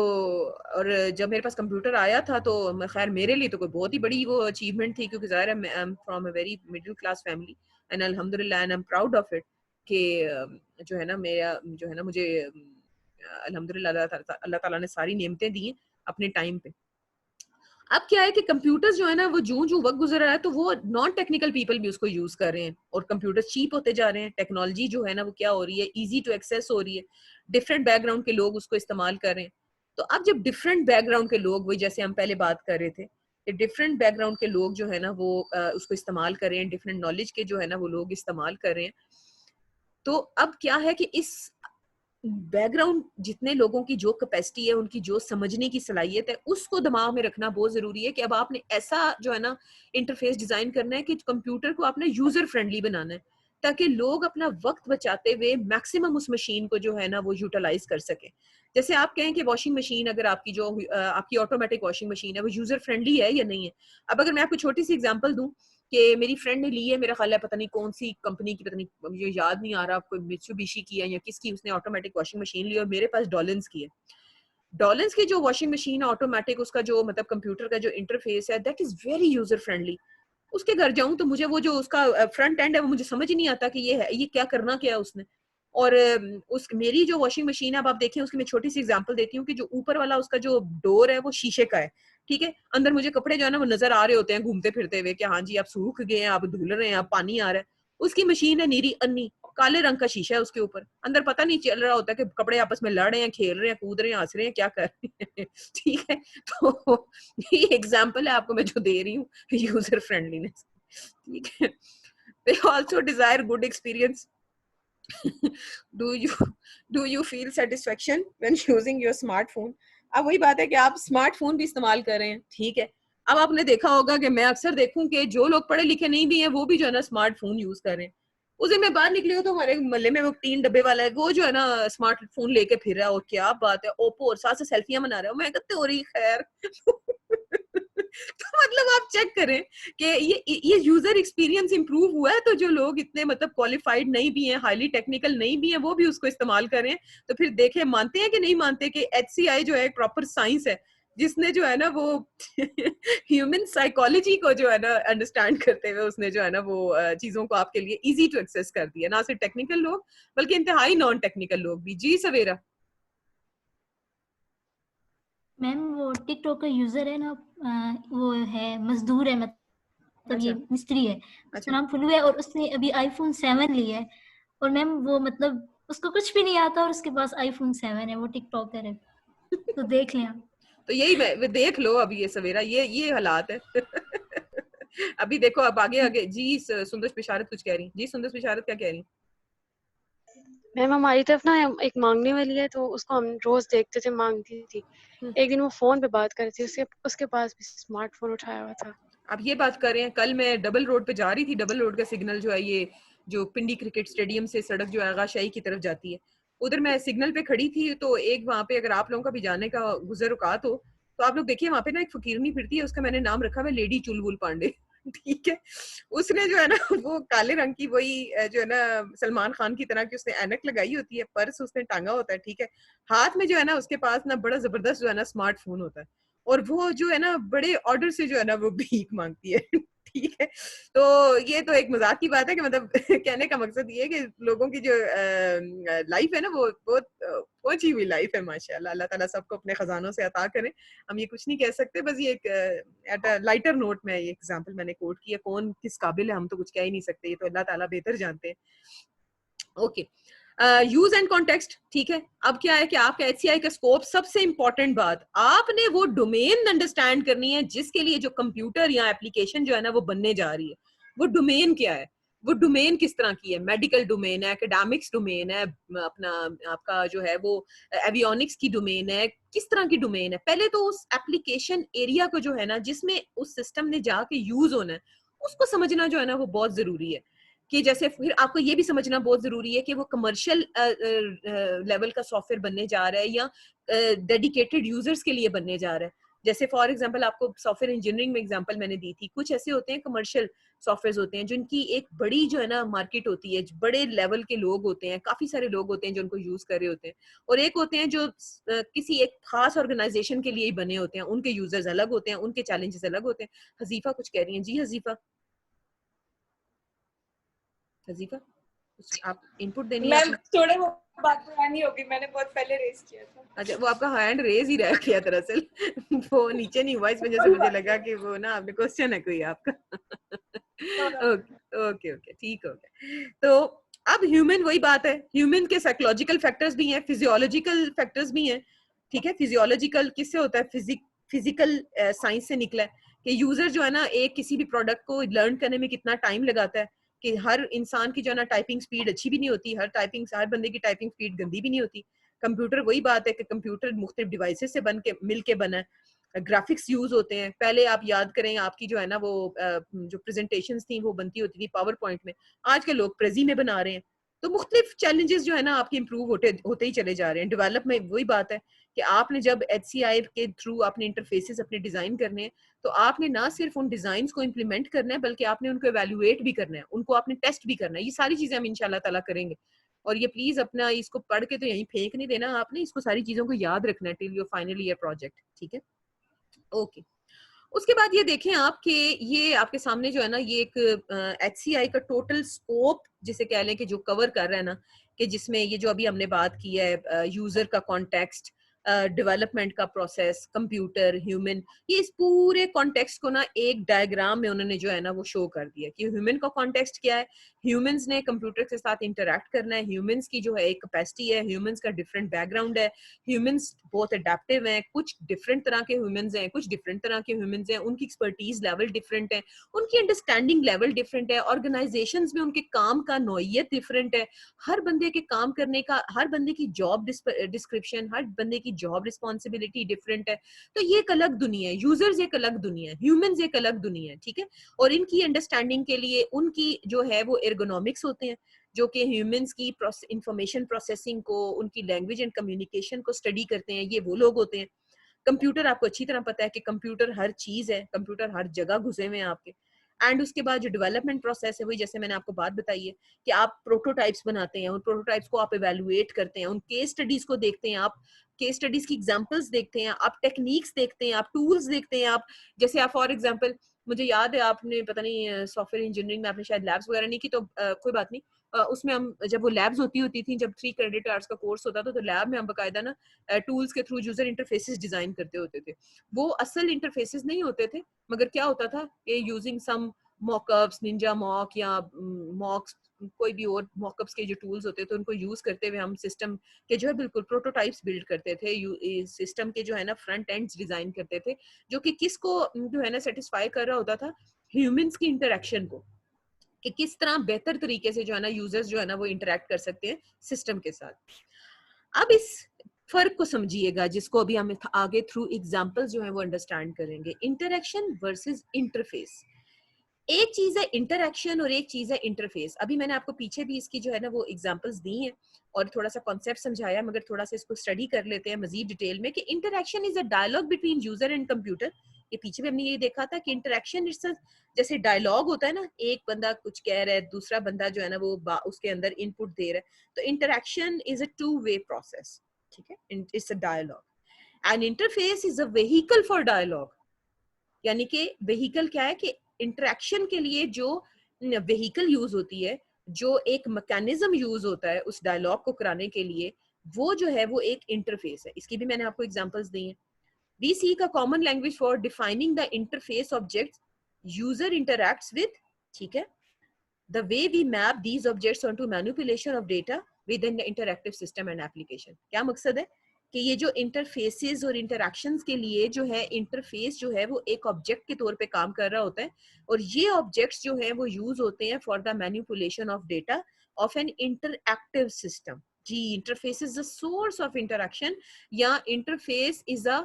और जब मेरे पास कंप्यूटर आया था तो खैर मेरे लिए तो कोई बहुत ही बड़ी वो अचीवमेंट थी, क्योंकि ज़ाहिर है I am from a very middle class family and अल्हम्दुलिल्लाह and I am proud of it कि जो है ना मेरा जो है ना मुझे अल्हम्दुलिल्लाह अल्लाह ताला ने सारी नेमतें दी हैं अपने टाइम पे। अब क्या है कि कंप्यूटर्स जो है ना वो जूं वक्त गुजर रहा है तो वो नॉन टेक्निकल पीपल भी उसको यूज कर रहे हैं और कंप्यूटर चीप होते जा रहे हैं। टेक्नोलॉजी जो है ना वो क्या हो रही है, इजी टू एक्सेस हो रही है, डिफरेंट बैकग्राउंड के लोग उसको इस्तेमाल कर रहे हैं। तो अब जब डिफरेंट बैकग्राउंड के लोग, वही जैसे हम पहले बात कर रहे थे, डिफरेंट बैकग्राउंड के लोग जो है ना वो उसको इस्तेमाल कर रहे हैं, डिफरेंट नॉलेज के जो है ना वो लोग इस्तेमाल कर रहे हैं। तो अब क्या है कि इस बैकग्राउंड जितने लोगों की जो कैपेसिटी है, उनकी जो समझने की सलाहियत है, उसको दिमाग में रखना बहुत जरूरी है कि अब आपने ऐसा जो है ना इंटरफेस डिजाइन करना है कि कंप्यूटर को आपने यूजर फ्रेंडली बनाना है, ताकि लोग अपना वक्त बचाते हुए मैक्सिमम उस मशीन को जो है ना वो यूटिलाइज कर सके। जैसे आप कहें कि वॉशिंग मशीन, अगर आपकी जो आपकी ऑटोमेटिक वॉशिंग मशीन है वो यूजर फ्रेंडली है या नहीं है। अब अगर मैं आपको छोटी सी एग्जांपल दूं कि मेरी फ्रेंड ने ली है, मेरा ख्याल है पता नहीं कौन सी कंपनी की, पता नहीं मुझे याद नहीं आ रहा, कोई मित्सुबिशी की है या किसकी, उसने ऑटोमेटिक वॉशिंग मशीन ली और मेरे पास डॉलन्स की है। डॉलन्स की जो वॉशिंग मशीन है ऑटोमेटिक, उसका जो मतलब कंप्यूटर का जो इंटरफेस है that is very user friendly. उसके घर जाऊं तो मुझे वो जो उसका फ्रंट एंड है वो मुझे समझ ही नहीं आता कि ये क्या करना क्या है उसने। और उस मेरी जो वॉशिंग मशीन है, अब आप देखें उसकी मैं छोटी सी एग्जांपल देती हूँ कि जो ऊपर वाला उसका जो डोर है वो शीशे का है। ठीक है, अंदर मुझे कपड़े जो है ना वो नजर आ रहे होते हैं घूमते फिरते हुए कि हाँ जी आप सूख गए हैं, आप धुल रहे हैं, आप पानी आ रहा है। उसकी मशीन है नीरी अन्नी, काले रंग का शीशा है उसके ऊपर, अंदर पता नहीं चल रहा होता कि कपड़े आपस में लड़ रहे हैं, खेल रहे हैं, कूद रहे हैं, हंस रहे हैं, क्या कर रहे हैं। ठीक है, तो ये एग्जाम्पल है आपको मैं जो दे रही हूँ यूजर फ्रेंडलीनेस। ठीक है, they also desire good experience. do you feel satisfaction when using your smartphone? अब वही बात है कि आप स्मार्टफोन भी इस्तेमाल कर रहे हैं। ठीक है, अब आपने देखा होगा कि मैं अक्सर देखूं कि जो लोग पढ़े लिखे नहीं भी हैं वो भी जो है ना स्मार्टफोन यूज कर रहे हैं। उस दिन मैं बाहर निकली हूँ तो हमारे मोहल्ले में वो 3 डब्बे वाला है, वो जो है ना स्मार्टफोन लेके फिर रहा है और क्या बात है, ओप्पो, और साथ से सेल्फियां बना रहा है। मैं कहते हो रही खैर। तो मतलब आप चेक करें कि ये यूजर एक्सपीरियंस इंप्रूव हुआ है, तो जो लोग इतने मतलब क्वालिफाइड नहीं भी हैं, हाईली टेक्निकल नहीं भी हैं, वो भी उसको इस्तेमाल करें। तो फिर देखें मानते हैं कि नहीं मानते कि HCI जो है एक प्रॉपर साइंस है जिसने जो है ना वो ह्यूमन साइकोलॉजी को जो है ना अंडरस्टैंड करते हुए उसने जो है ना वो चीजों को आपके लिए इजी टू एक्सेस कर दिया, ना सिर्फ टेक्निकल लोग बल्कि इंतहाई नॉन टेक्निकल लोग भी। जी सवेरा। मैम वो टिकटॉक का यूजर है ना, वो है मजदूर है, मतलब ये अच्छा मिस्त्री है, उसका अच्छा, नाम फुलू है और उसने अभी iPhone 7 लिया है। और मैम वो मतलब उसको कुछ भी नहीं आता और उसके पास iPhone 7 है, वो टिकटॉकर है, तो देख लें आप। तो यही मैं देख लो अभी ये सवेरा, ये हालात है। अभी देखो अब आगे आगे। जी सुंदर बिशारत कुछ कह रही, जी सुंदर बिशारत क्या कह रही? मैम हमारी तरफ ना एक मांगने वाली है, तो उसको हम रोज देखते थे, मांगती थी। एक दिन वो फोन पे बात कर रही थी, उसके पास भी स्मार्टफोन उठाया हुआ था। आप ये बात कर रहे हैं, कल मैं डबल रोड पे जा रही थी, डबल रोड का सिग्नल जो है ये जो पिंडी क्रिकेट स्टेडियम से सड़क जो है आगाशाही की तरफ जाती है, उधर मैं सिग्नल पे खड़ी थी, तो एक वहाँ पे अगर आप लोगों का भी जाने का गुजर औकात हो तो आप लोग देखिए वहाँ पे ना एक फकीरनी फिरती है, उसका मैंने नाम रखा है लेडी चुलबुल पांडे। ठीक है, उसने जो है ना वो काले रंग की वही जो है ना सलमान खान की तरह की उसने ऐनक लगाई होती है, पर्स उसने टांगा होता है, ठीक है, हाथ में जो है ना उसके पास ना बड़ा जबरदस्त जो है ना स्मार्टफोन होता है, और वो जो है ना बड़े ऑर्डर से जो है ना वो भीख मांगती है। ठीक है, तो ये तो एक मजाक की बात है कि मतलब कहने का मकसद ये है कि लोगों की जो लाइफ है ना वो बहुत पहुंची हुई लाइफ है माशाल्लाह, अल्लाह ताला सबको अपने खजानों से अता करें, हम ये कुछ नहीं कह सकते, बस ये एक एट अ लाइटर नोट में ये एग्जांपल मैंने कोट किया, कौन किस काबिल है हम तो कुछ कह ही नहीं सकते, ये तो अल्लाह ताला बेहतर जानते हैं। ओके, यूज एंड कॉन्टेक्स्ट, ठीक है, अब क्या है कि आपका HCI का स्कोप, सबसे इंपॉर्टेंट बात, आपने वो डोमेन अंडरस्टैंड करनी है जिसके लिए जो कंप्यूटर या एप्लीकेशन जो है ना वो बनने जा रही है, वो डोमेन क्या है, वो डोमेन किस तरह की है, मेडिकल डोमेन है, एकेडमिक्स डोमेन है, अपना आपका जो है वो एवियोनिक्स की डोमेन है, किस तरह की डोमेन है, पहले तो उस एप्लीकेशन एरिया को जो है ना जिसमें उस सिस्टम ने जाके यूज होना है उसको समझना जो है ना वो बहुत जरूरी है, कि जैसे फिर आपको ये भी समझना बहुत जरूरी है कि वो कमर्शियल लेवल का सॉफ्टवेयर बनने जा रहा है या डेडिकेटेड यूजर्स के लिए बनने जा रहा है। जैसे फॉर एग्जांपल आपको सॉफ्टवेयर इंजीनियरिंग में एग्जांपल मैंने दी थी, कुछ ऐसे होते हैं कमर्शियल सॉफ्टवेयर होते हैं जिनकी एक बड़ी जो है ना मार्केट होती है, बड़े लेवल के लोग होते हैं, काफी सारे लोग होते हैं जो उनको यूज कर रहे होते हैं, और एक होते हैं जो किसी एक खास ऑर्गेनाइजेशन के लिए ही बने होते हैं, उनके यूजर्स अलग होते हैं, उनके चैलेंजेस अलग होते हैं। हजीफा कुछ कह रही हैं, जी हजीफा, हजीफा आप इनपुट देनी है मैम थोड़ा वो बात पुरानी होगी, मैंने बहुत पहले रेस किया था। अच्छा, वो आपका हैंड रेज ही रह गया दरअसल, वो नीचे नहीं हुआ, इस वजह से मुझे लगा कि वो ना आपने क्वेश्चन है कोई आपका। ओके ओके ओके, ठीक हो गया। तो अब ह्यूमन, वही बात है, ह्यूमन के साइकोलॉजिकल फैक्टर्स भी हैं, फिजियोलॉजिकल फैक्टर्स भी हैं, ठीक है, फिजियोलॉजिकल किससे होता है, फिजिकल साइंस से निकला है कि यूजर जो है ना एक किसी भी प्रोडक्ट को लर्न करने में कितना टाइम लगाता है, कि हर इंसान की जो है ना टाइपिंग स्पीड अच्छी भी नहीं होती, हर बंदे की टाइपिंग स्पीड गंदी भी नहीं होती। कंप्यूटर वही बात है कि कंप्यूटर मुख्तलिफ डिवाइसेस से बन के मिल के बना है, ग्राफिक्स यूज होते हैं, पहले आप याद करें आपकी जो है ना वो जो प्रेजेंटेशंस थी वो बनती होती थी पावर पॉइंट में, आज के लोग प्रेजी में बना रहे हैं, तो मुख्तलिफ चैलेंजेस जो है ना आपके इंप्रूव होते ही चले जा रहे हैं। डेवलप में वही बात है कि आपने जब HCI के थ्रू आपने इंटरफेसेस अपने डिजाइन करने हैं, तो आपने ना सिर्फ उन डिजाइन को इम्प्लीमेंट करना है बल्कि आपने उनको एवेल्युएट भी करना है, उनको आपने टेस्ट भी करना है, ये सारी चीजें हम इंशाल्लाह ताला करेंगे। और ये प्लीज अपना इसको पढ़ के तो यहीं फेंक नहीं देना, आपने इसको सारी चीजों को याद रखना है till your final year project, ठीक है। ओके, उसके बाद ये देखें आप कि ये आपके सामने जो है ना ये एक HCI का टोटल स्कोप जिसे कह लें कि जो कवर कर रहा है ना, कि जिसमें ये जो अभी हमने बात की है यूजर का कॉन्टेक्स्ट, डेवलपमेंट का प्रोसेस, कंप्यूटर, ह्यूमन, ये इस पूरे कॉन्टेक्स्ट को ना एक डायग्राम में उन्होंने जो है ना वो शो कर दिया कि ह्यूमन का कॉन्टेक्स्ट क्या है, ह्यूमंस ने कंप्यूटर के साथ इंटरेक्ट करना है, ह्यूमंस की जो है एक कैपेसिटी है, ह्यूमंस का डिफरेंट बैकग्राउंड है, ह्यूमंस बहुत अडेप्टिव हैं, कुछ डिफरेंट तरह के ह्यूमंस हैं, कुछ डिफरेंट तरह के ह्यूमंस हैं, उनकी एक्सपर्टीज लेवल डिफरेंट है, उनकी अंडरस्टैंडिंग लेवल डिफरेंट है, ऑर्गेनाइजेशंस में उनके काम का नौइयत डिफरेंट है, हर बंदे के काम करने का, हर बंदे की जॉब डिस्क्रिप्शन, हर बंदे की जॉब रिस्पॉन्सिबिलिटी डिफरेंट है, तो ये एक अलग दुनिया है, यूजर्स एक अलग दुनिया है, ह्यूमंस एक अलग दुनिया है, ठीक है। और इनकी अंडरस्टैंडिंग के लिए उनकी जो है वो एर्गोनॉमिक्स होते हैं जो कि ह्यूमंस की इंफॉर्मेशन प्रोसेसिंग को, उनकी लैंग्वेज एंड कम्युनिकेशन को स्टडी करते हैं, ये वो लोग होते हैं। कंप्यूटर, आपको अच्छी तरह पता है कि कंप्यूटर हर चीज है, कंप्यूटर हर जगह घुसे हुए हैं आपके। एंड उसके बाद जो डेवलपमेंट प्रोसेस है वही जैसे मैंने आपको बात बताई है कि आप प्रोटोटाइप्स बनाते हैं, उन प्रोटोटाइप्स को आप इवेलुएट करते हैं, उन केस स्टडीज को देखते हैं, आप केस स्टडीज की एग्जांपल्स देखते हैं, आप टेक्निक्स देखते हैं, आप टूल्स देखते हैं, आप जैसे आप फॉर एग्जांपल, मुझे याद है आपने पता नहीं सॉफ्टवेयर इंजीनियरिंग में आपने शायद लैब्स वगैरह नहीं की, तो कोई बात नहीं, उसमें हम जब वो लैब्स होती थी, जब 3 क्रेडिट आवर्स का कोर्स होता था, तो लैब में हम बकायदा ना टूल्स के थ्रू यूजर इंटरफेसेस डिजाइन करते होते थे। वो असल इंटरफेसेस नहीं होते थे, मगर क्या होता था कि using some mockups, ninja mock या मॉक्स, कोई भी और मॉकअप्स के जो टूल्स होते थे उनको यूज करते हुए हम सिस्टम के जो है बिल्कुल प्रोटोटाइप्स बिल्ड करते थे, सिस्टम के जो है ना फ्रंट एंड्स डिजाइन करते थे, जो कि किसको जो है ना सेटिस्फाई कर रहा होता था, ह्यूमंस की इंटरेक्शन को, कि किस तरह बेहतर तरीके से जो है ना यूजर्स जो है ना वो इंटरेक्ट कर सकते हैं सिस्टम के साथ। अब इस फर्क को समझिएगा, जिसको अभी हम आगे थ्रू एग्जांपल्स जो है वो अंडरस्टैंड करेंगे। Interaction versus interface. एक चीज है इंटरैक्शन और एक चीज है इंटरफेस। अभी मैंने आपको पीछे भी इसकी जो है ना वो एग्जांपल्स दी हैं और थोड़ा सा कॉन्सेप्ट समझाया, मगर थोड़ा सा इसको स्टडी कर लेते हैं मजीद डिटेल में कि interaction is a dialogue between user and computer. ये पीछे भी हमने ये देखा था कि इंटरैक्शन इट्स जैसे डायलॉग होता है ना, एक बंदा कुछ कह रहा है, दूसरा बंदा जो है ना वो उसके अंदर इनपुट दे रहा है। तो interaction is a two way process, ठीक है, it's a dialogue. And interface is a vehicle for dialogue, यानी कि व्हीकल क्या है कि इंटरेक्शन के लिए जो व्हीकल यूज होती है, जो एक मैकेनिज्म यूज होता है उस डायलॉग को कराने के लिए, वो जो है वो एक इंटरफेस है। इसकी भी मैंने आपको एग्जांपल्स दी हैं। We seek a common language for defining the interface objects user interacts with, ठीक है, the way we map these objects onto manipulation of data within the interactive system and application। क्या मकसद है कि ये जो इंटरफेसेस और इंटरैक्शंस के लिए जो है इंटरफेस जो है वो एक ऑब्जेक्ट के तौर पे काम कर रहा होता है, और ये ऑब्जेक्ट्स जो है वो यूज होते हैं for the manipulation of data of an interactive system. जी, interface is the source of interaction, या interface is a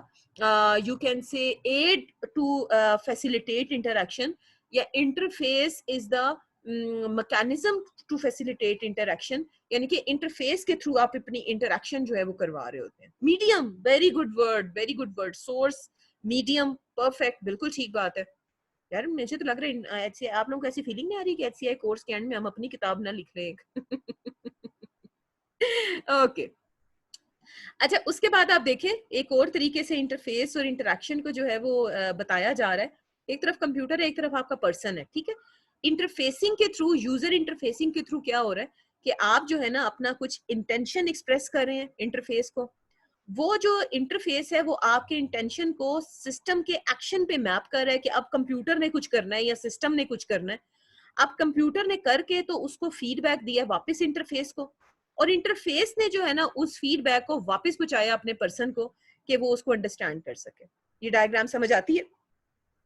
you can say aid to facilitate interaction, या interface is the mechanism to facilitate interaction, यानी कि interface के through आप अपनी interaction जो है वो करवा रहे होते हैं। Medium, very good word, very good word. Source, medium, perfect, बिल्कुल ठीक बात है यार। मुझे तो लग रहा है ऐसे आप लोगों को ऐसी फीलिंग नहीं आ रही कि HCI कोर्स के एंड में हम अपनी किताब ना लिख लें। ओके अच्छा, उसके बाद आप देखें एक और तरीके से इंटरफेस और इंटरैक्शन को जो है वो बताया जा रहा है। एक तरफ कंप्यूटर है, एक तरफ आपका पर्सन है, ठीक है। इंटरफेसिंग के थ्रू, यूजर इंटरफेसिंग के थ्रू क्या हो रहा है कि आप जो है ना अपना कुछ इंटेंशन एक्सप्रेस कर रहे हैं इंटरफेस को। वो जो इंटरफेस है वो आपके इंटेंशन को सिस्टम के एक्शन पे मैप कर रहा है कि अब कंप्यूटर ने कुछ करना है या सिस्टम ने कुछ करना है। अब कंप्यूटर ने करके तो उसको फीडबैक दिया वापस इंटरफेस को, और इंटरफेस ने जो है ना उस फीडबैक को वापस पहुंचाया अपने पर्सन को कि वो उसको अंडरस्टैंड कर सके। ये डायग्राम समझ आती है?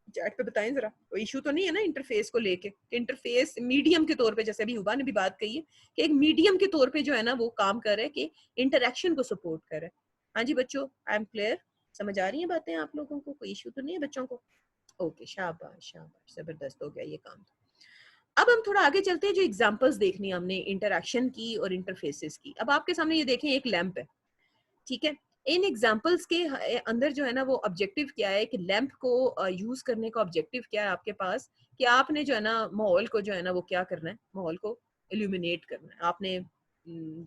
चैट पे बताएं जरा, कोई इशू तो नहीं है ना इंटरफेस को लेके? इंटरफेस मीडियम के तौर पे, जैसे अभी हुबा ने भी बात कही है कि एक मीडियम के तौर पे जो है ना वो काम कर रहा है कि इंटरैक्शन को सपोर्ट कर रहा है। हाँ जी बच्चों, आई एम क्लियर, समझ आ रही है बातें आप लोगों को? कोई इशू तो नहीं है बच्चों को? ओके, शाबाश शाबाश, जबरदस्त हो गया ये काम। अब हम थोड़ा आगे चलते हैं, जो एग्जांपल्स देखनी है हमने इंटरैक्शन की और इंटरफेसेस की। अब आपके सामने ये देखें एक लैंप है, ठीक है। इन एग्जांपल्स के अंदर जो है ना वो ऑब्जेक्टिव क्या है कि लैंप को यूज करने का ऑब्जेक्टिव क्या है आपके पास, कि आपने जो है ना माहौल को जो है ना वो क्या करना है, माहौल को इल्यूमिनेट करना है, आपने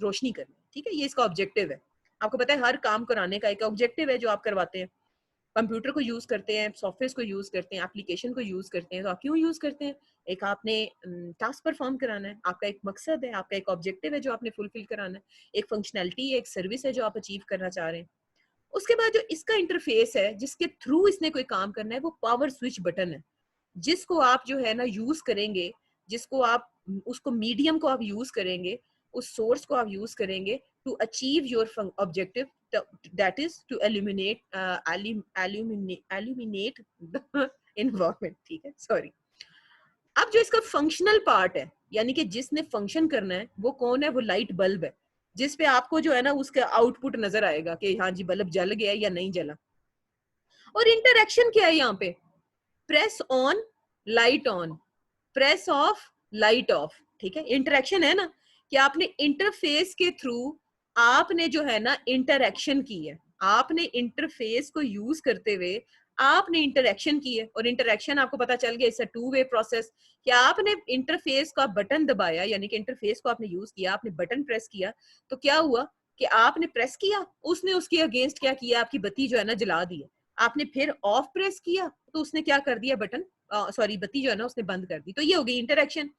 रोशनी करनी है, ठीक है। ये इसका ऑब्जेक्टिव है। आपको पता है हर काम कराने का एक ऑब्जेक्टिव है जो आप करवाते हैं। कंप्यूटर को यूज करते हैं, सॉफ्टवेयर को यूज करते हैं, एप्लीकेशन को यूज करते हैं, तो आप क्यों यूज करते हैं? एक आपने टास्क परफॉर्म कराना है, आपका एक मकसद है, आपका एक ऑब्जेक्टिव है जो आपने फुलफिल कराना है, एक फंक्शनैलिटी है, एक सर्विस है जो आप अचीव करना चाह रहे हैं। उसके बाद जो इसका इंटरफेस है जिसके थ्रू इसने कोई काम करना है, वो पावर स्विच बटन है, जिसको आप जो है ना यूज करेंगे, जिसको आप उसको मीडियम को आप यूज करेंगे, उस सोर्स को आप यूज करेंगे to achieve your objective, that is to illuminate illuminate the environment, ठीक है, सॉरी। अब जो इसका फंक्शनल पार्ट है, यानी कि जिसने फंक्शन करना है, वो कौन है? वो लाइट बल्ब है, जिस पे आपको जो है ना उसका आउटपुट नजर आएगा कि हाँ जी बल्ब जल गया या नहीं जला। और इंटरैक्शन क्या है यहाँ पे? Press on light on, press of light of, ठीक है। इंटरैक्शन है ना कि आपने इंटरफेस के थ्रू आपने जो है ना इंटरैक्शन की है, आपने इंटरफेस को यूज करते हुए आपने इंटरैक्शन की है, और इंटरैक्शन आपको पता चल गया, it's a two way process. कि आपने इंटरफेस का बटन दबाया, यानी कि इंटरफेस को आपने यूज किया, आपने बटन प्रेस किया, तो क्या हुआ कि आपने प्रेस किया, उसने उसके अगेंस्ट क्या किया? आपकी बत्ती जो है ना जला दी है। आपने फिर ऑफ प्रेस किया तो उसने क्या कर दिया? बटन सॉरी बत्ती जो है ना उसने बंद कर दी। तो ये हो गई इंटरैक्शन।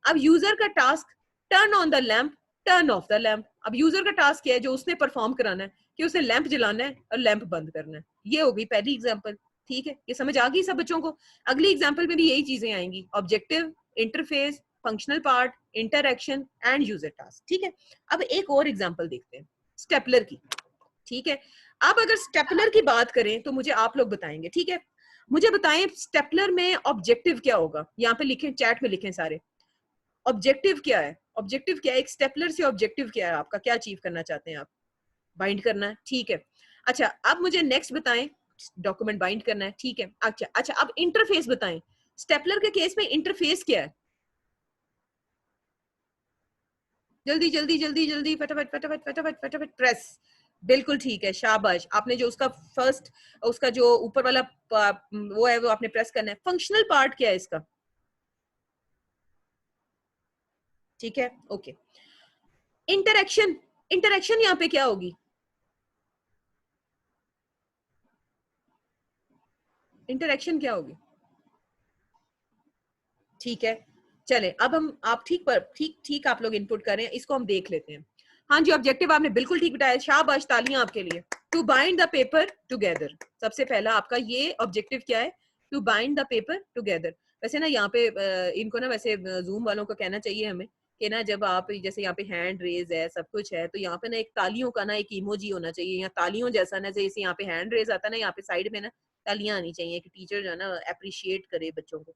अब यूजर का task turn on the lamp, turn off the lamp. अब यूजर का टास्क क्या है जो उसने परफॉर्म कराना है कि उसे लैंप जलाना है और लैंप बंद करना है। ये हो गई पहली एग्जांपल, ठीक है। ये समझ आ गई सब बच्चों को? अगली एग्जांपल में भी यही चीजें आएंगी, objective, interface, functional part, interaction and user task, ठीक है। अब एक और एग्जांपल देखते हैं स्टेपलर की, ठीक है। अब अगर स्टेपलर की बात करें तो मुझे आप लोग बताएंगे, ठीक है। मुझे बताएं स्टेपलर में ऑब्जेक्टिव क्या होगा? यहाँ पे लिखें, चैट में लिखें सारे, ऑब्जेक्टिव क्या है? ऑब्जेक्टिव क्या है? एक स्टेपलर से ऑब्जेक्टिव क्या है आपका? क्या अचीव करना चाहते हैं आप? बाइंड करना है, ठीक है। अच्छा अब मुझे नेक्स्ट बताएं, डॉक्यूमेंट बाइंड करना है, ठीक है। अच्छा अच्छा अब इंटरफेस बताएं, स्टेपलर के केस में इंटरफेस क्या है? जल्दी जल्दी जल्दी जल्दी, फटाफट फटाफट फटाफट फटाफट, प्रेस। बिल्कुल ठीक है, शाबाश। आपने जो उसका फर्स्ट, उसका जो ऊपर वाला वो है वो आपने प्रेस करना है। फंक्शनल पार्ट क्या है इसका? ठीक है, ओके। इंटरेक्शन, इंटरेक्शन यहाँ पे क्या होगी? इंटरेक्शन क्या होगी? ठीक है, चले अब हम, आप ठीक पर ठीक ठीक आप लोग इनपुट करें, इसको हम देख लेते हैं। हाँ जी, ऑब्जेक्टिव आपने बिल्कुल ठीक बताया, शाबाश, तालियां आपके लिए। To bind the paper together, सबसे पहला आपका ये ऑब्जेक्टिव क्या है? To bind the paper together. वैसे ना यहाँ पे इनको ना वैसे जूम वालों को कहना चाहिए हमें कि ना जब आप जैसे यहाँ पे हैंड रेज है, सब कुछ है, तो यहाँ पे ना एक तालियों का ना एक इमोजी होना चाहिए, या तालियों जैसा ना, जैसे यहाँ पे हैंड रेज आता है ना, यहाँ पे साइड में ना तालियां आनी चाहिए कि टीचर जो है ना अप्रिशिएट करे बच्चों को।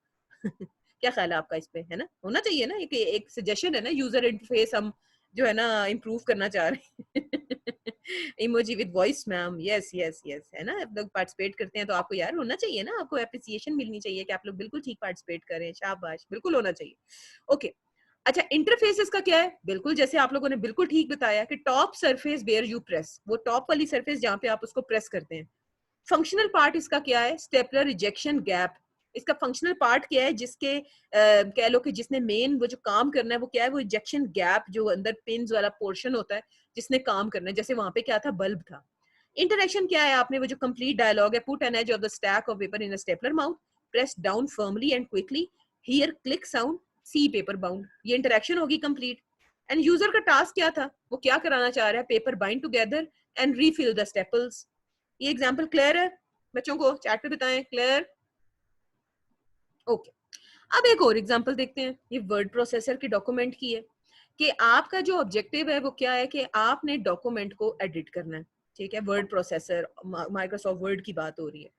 क्या ख्याल है आपका इस पे? है ना, होना चाहिए ना, एक सजेशन है ना, यूजर इंटरफेस हम जो है ना इम्प्रूव करना चाह रहे हैं। Emoji with voice ma'am, yes yes yes, है ना, आप लोग पार्टिसिपेट करते हैं तो आपको यार होना चाहिए ना, आपको एप्रिसिएशन मिलनी चाहिए कि आप लोग बिल्कुल ठीक पार्टिसिपेट करें, शाबाश, बिल्कुल होना चाहिए। ओके अच्छा, इंटरफेसेस का क्या है? बिल्कुल जैसे आप लोगों ने बिल्कुल ठीक बताया कि top surface where you press, वो टॉप वाली सरफेस जहाँ पे आप उसको प्रेस करते हैं। फंक्शनल पार्ट इसका क्या है? Stapler rejection gap. इसका फंक्शनल पार्ट क्या है? जिसके कह लो कि जिसने मेन वो जो काम करना है वो क्या है? वो इजेक्शन गैप, जो अंदर पिन्स वाला पोर्शन होता है जिसने काम करना है, जैसे वहां पे क्या था, बल्ब था। इंटरेक्शन क्या है? आपने वो जो कंप्लीट डायलॉग है, put an edge of the stack of paper in a stapler mouth, press down firmly and quickly, hear click sound, see paper bound, ये इंटरेक्शन होगी कंप्लीट। एंड यूजर का टास्क क्या था? वो क्या कराना चाह रहा है? Paper bind together and refill the staples. ये एग्जांपल क्लियर है बच्चों को? चैट पे बताएं क्लियर। ओके अब एक और एग्जांपल देखते हैं, ये वर्ड प्रोसेसर के डॉक्यूमेंट की है कि आपका जो ऑब्जेक्टिव है वो क्या है कि आपने डॉक्यूमेंट को एडिट करना है, ठीक है। वर्ड प्रोसेसर, माइक्रोसॉफ्ट वर्ड की बात हो रही है।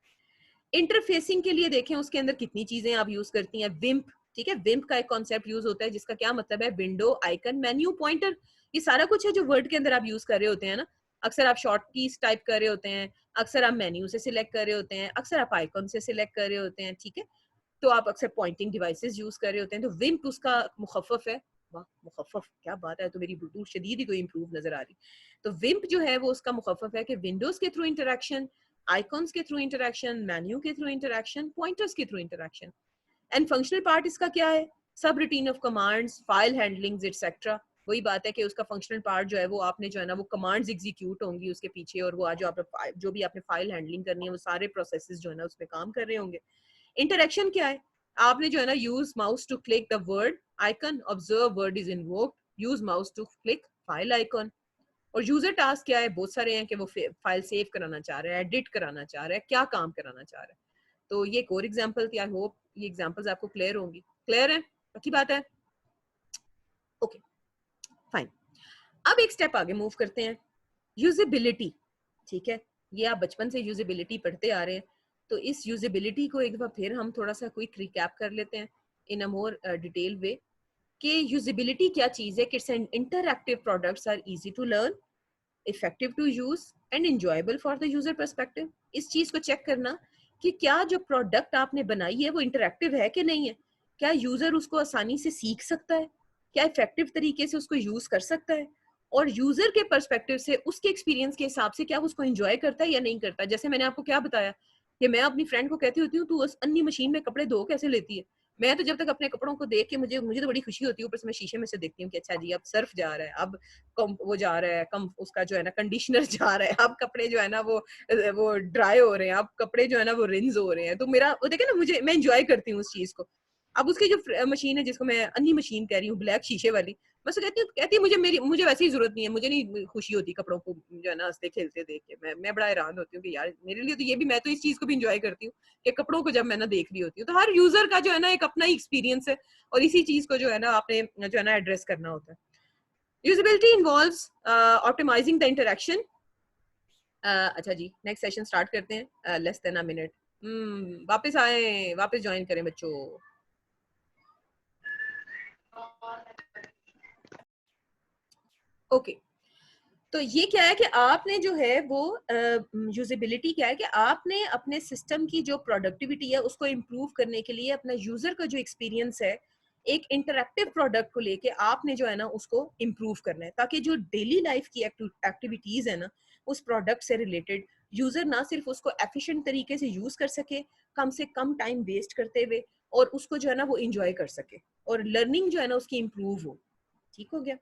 इंटरफेसिंग के लिए देखें उसके अंदर कितनी चीजें आप यूज करती हैं। विम्प, ठीक है, विम्प का एक कॉन्सेप्ट यूज होता है जिसका क्या मतलब है? विंडो, आइकन, मेन्यू, पॉइंटर, ये सारा कुछ है जो वर्ड के अंदर आप यूज कर रहे होते हैं ना। अक्सर आप शॉर्ट कीज टाइप कर रहे होते हैं, अक्सर आप मेन्यू से सिलेक्ट कर रहे होते हैं, अक्सर आप आइकन से सिलेक्ट कर रहे होते हैं, ठीक है। तो आप अक्सर पॉइंटिंग डिवाइसेस यूज कर रहे होते हैं, तो विम्प उसका मुखफ़फ़ है। वाह मुखफ़फ़, क्या बात है, तो मेरी ब्लूटूथ शदीद ही कोई इंप्रूव नजर आ रही। तो विम्प जो है वो उसका मुखफ़फ़ है कि विंडोज के थ्रू इंटरेक्शन, आइकॉन्स के थ्रू इंटरेक्शन, मेन्यू के थ्रू इंटरेक्शन, पॉइंटर्स के through interaction. And functional part इसका क्या है? सब routine of commands, file handlings etcetera. वही बात है कि उसका फंक्शनल पार्ट जो है वो आपने जो है ना वो कमांड्स एग्जीक्यूट होंगी उसके पीछे, और वो आज जो भी आपने फाइल हैंडलिंग करनी है वो सारे प्रोसेसेस जो है ना उसमें काम कर रहे होंगे। इंटरेक्शन क्या है? आपने जो है ना use mouse to click the word icon, observe word is invoked, use mouse to click file icon. और यूजर टास्क क्या है? बहुत सारे हैं कि वो फाइल सेव कराना चाह रहा है, एडिट कराना चाह रहा है, क्या काम कराना चाह रहा है। तो ये एक और एग्जांपल थी। आई होप ये एग्जांपल्स आपको क्लियर होंगी। क्लियर है? पक्की बात है? Okay fine. अब एक स्टेप आगे मूव करते हैं, यूजेबिलिटी, ठीक है। ये आप बचपन से यूजेबिलिटी पढ़ते आ रहे हैं, तो इस यूजेबिलिटी को एक बार फिर हम थोड़ा सा क्विक रिकैप कर लेते हैं इन अ मोर डिटेल वे कि यूजेबिलिटी क्या चीज है। Kits and interactive products are easy to learn, effective to use and enjoyable for the user perspective. इस चीज को चेक करना कि क्या जो प्रोडक्ट आपने बनाई है वो इंटरैक्टिव है कि नहीं है, क्या यूजर उसको आसानी से सीख सकता है, क्या इफेक्टिव तरीके से उसको यूज कर सकता है, और यूजर के पर्सपेक्टिव से उसके एक्सपीरियंस के हिसाब से क्या उसको एंजॉय करता है या नहीं करता। जैसे मैंने आपको क्या बताया कि मैं अपनी फ्रेंड को कहती होती हूँ तू उस अन्नी मशीन में कपड़े धो कैसे लेती है। मैं तो जब तक अपने कपड़ों को देख के मुझे मुझे तो बड़ी खुशी होती है, ऊपर से मैं शीशे में से देखती हूँ कि अच्छा जी अब सर्फ जा रहा है, अब कम वो जा रहा है, कम उसका जो है ना कंडीशनर जा रहा है, अब कपड़े जो है ना वो ड्राई हो रहे हैं, अब कपड़े जो है ना वो रिंस हो रहे हैं। तो मेरा वो देखे ना, मुझे मैं एंजॉय करती हूँ उस चीज को। अब उसकी जो मशीन है जिसको मैं अन्नी मशीन कह रही हूँ, ब्लैक शीशे वाली, मैं उसको कहती है मुझे वैसे ही जरूरत नहीं है, मुझे नहीं खुशी होती कपड़ों को जो है ना हंसते खेलते देख के। मैं बड़ा हैरान होती हूँ कि यार मेरे लिए तो ये भी, मैं तो इस चीज को भी इंजॉय करती हूँ कि कपड़ों को जब मैं ना देख रही होती हूँ। तो हर यूजर का जो है ना एक अपना ही एक्सपीरियंस है, और इसी चीज को जो है ना आपने जो है ना एड्रेस करना होता है। Usability involves optimizing the interaction. अच्छा जी, नेक्स्ट सेशन स्टार्ट करते हैं, लेस देन अ मिनट। वापस आए, वापस ज्वाइन करें बच्चों। ओके तो ये क्या है कि आपने जो है वो यूजेबिलिटी क्या है कि आपने अपने सिस्टम की जो प्रोडक्टिविटी है उसको इम्प्रूव करने के लिए अपना यूजर का जो एक्सपीरियंस है एक इंटरैक्टिव प्रोडक्ट को लेके आपने जो है ना उसको इम्प्रूव करना है, ताकि जो डेली लाइफ की एक्टिविटीज है ना उस प्रोडक्ट से रिलेटेड यूजर ना सिर्फ उसको एफिशिएंट तरीके से यूज कर सके, कम से कम टाइम वेस्ट करते हुए, और उसको जो है ना वो इंजॉय कर सके और लर्निंग जो है ना उसकी इम्प्रूव हो। ठीक हो गया।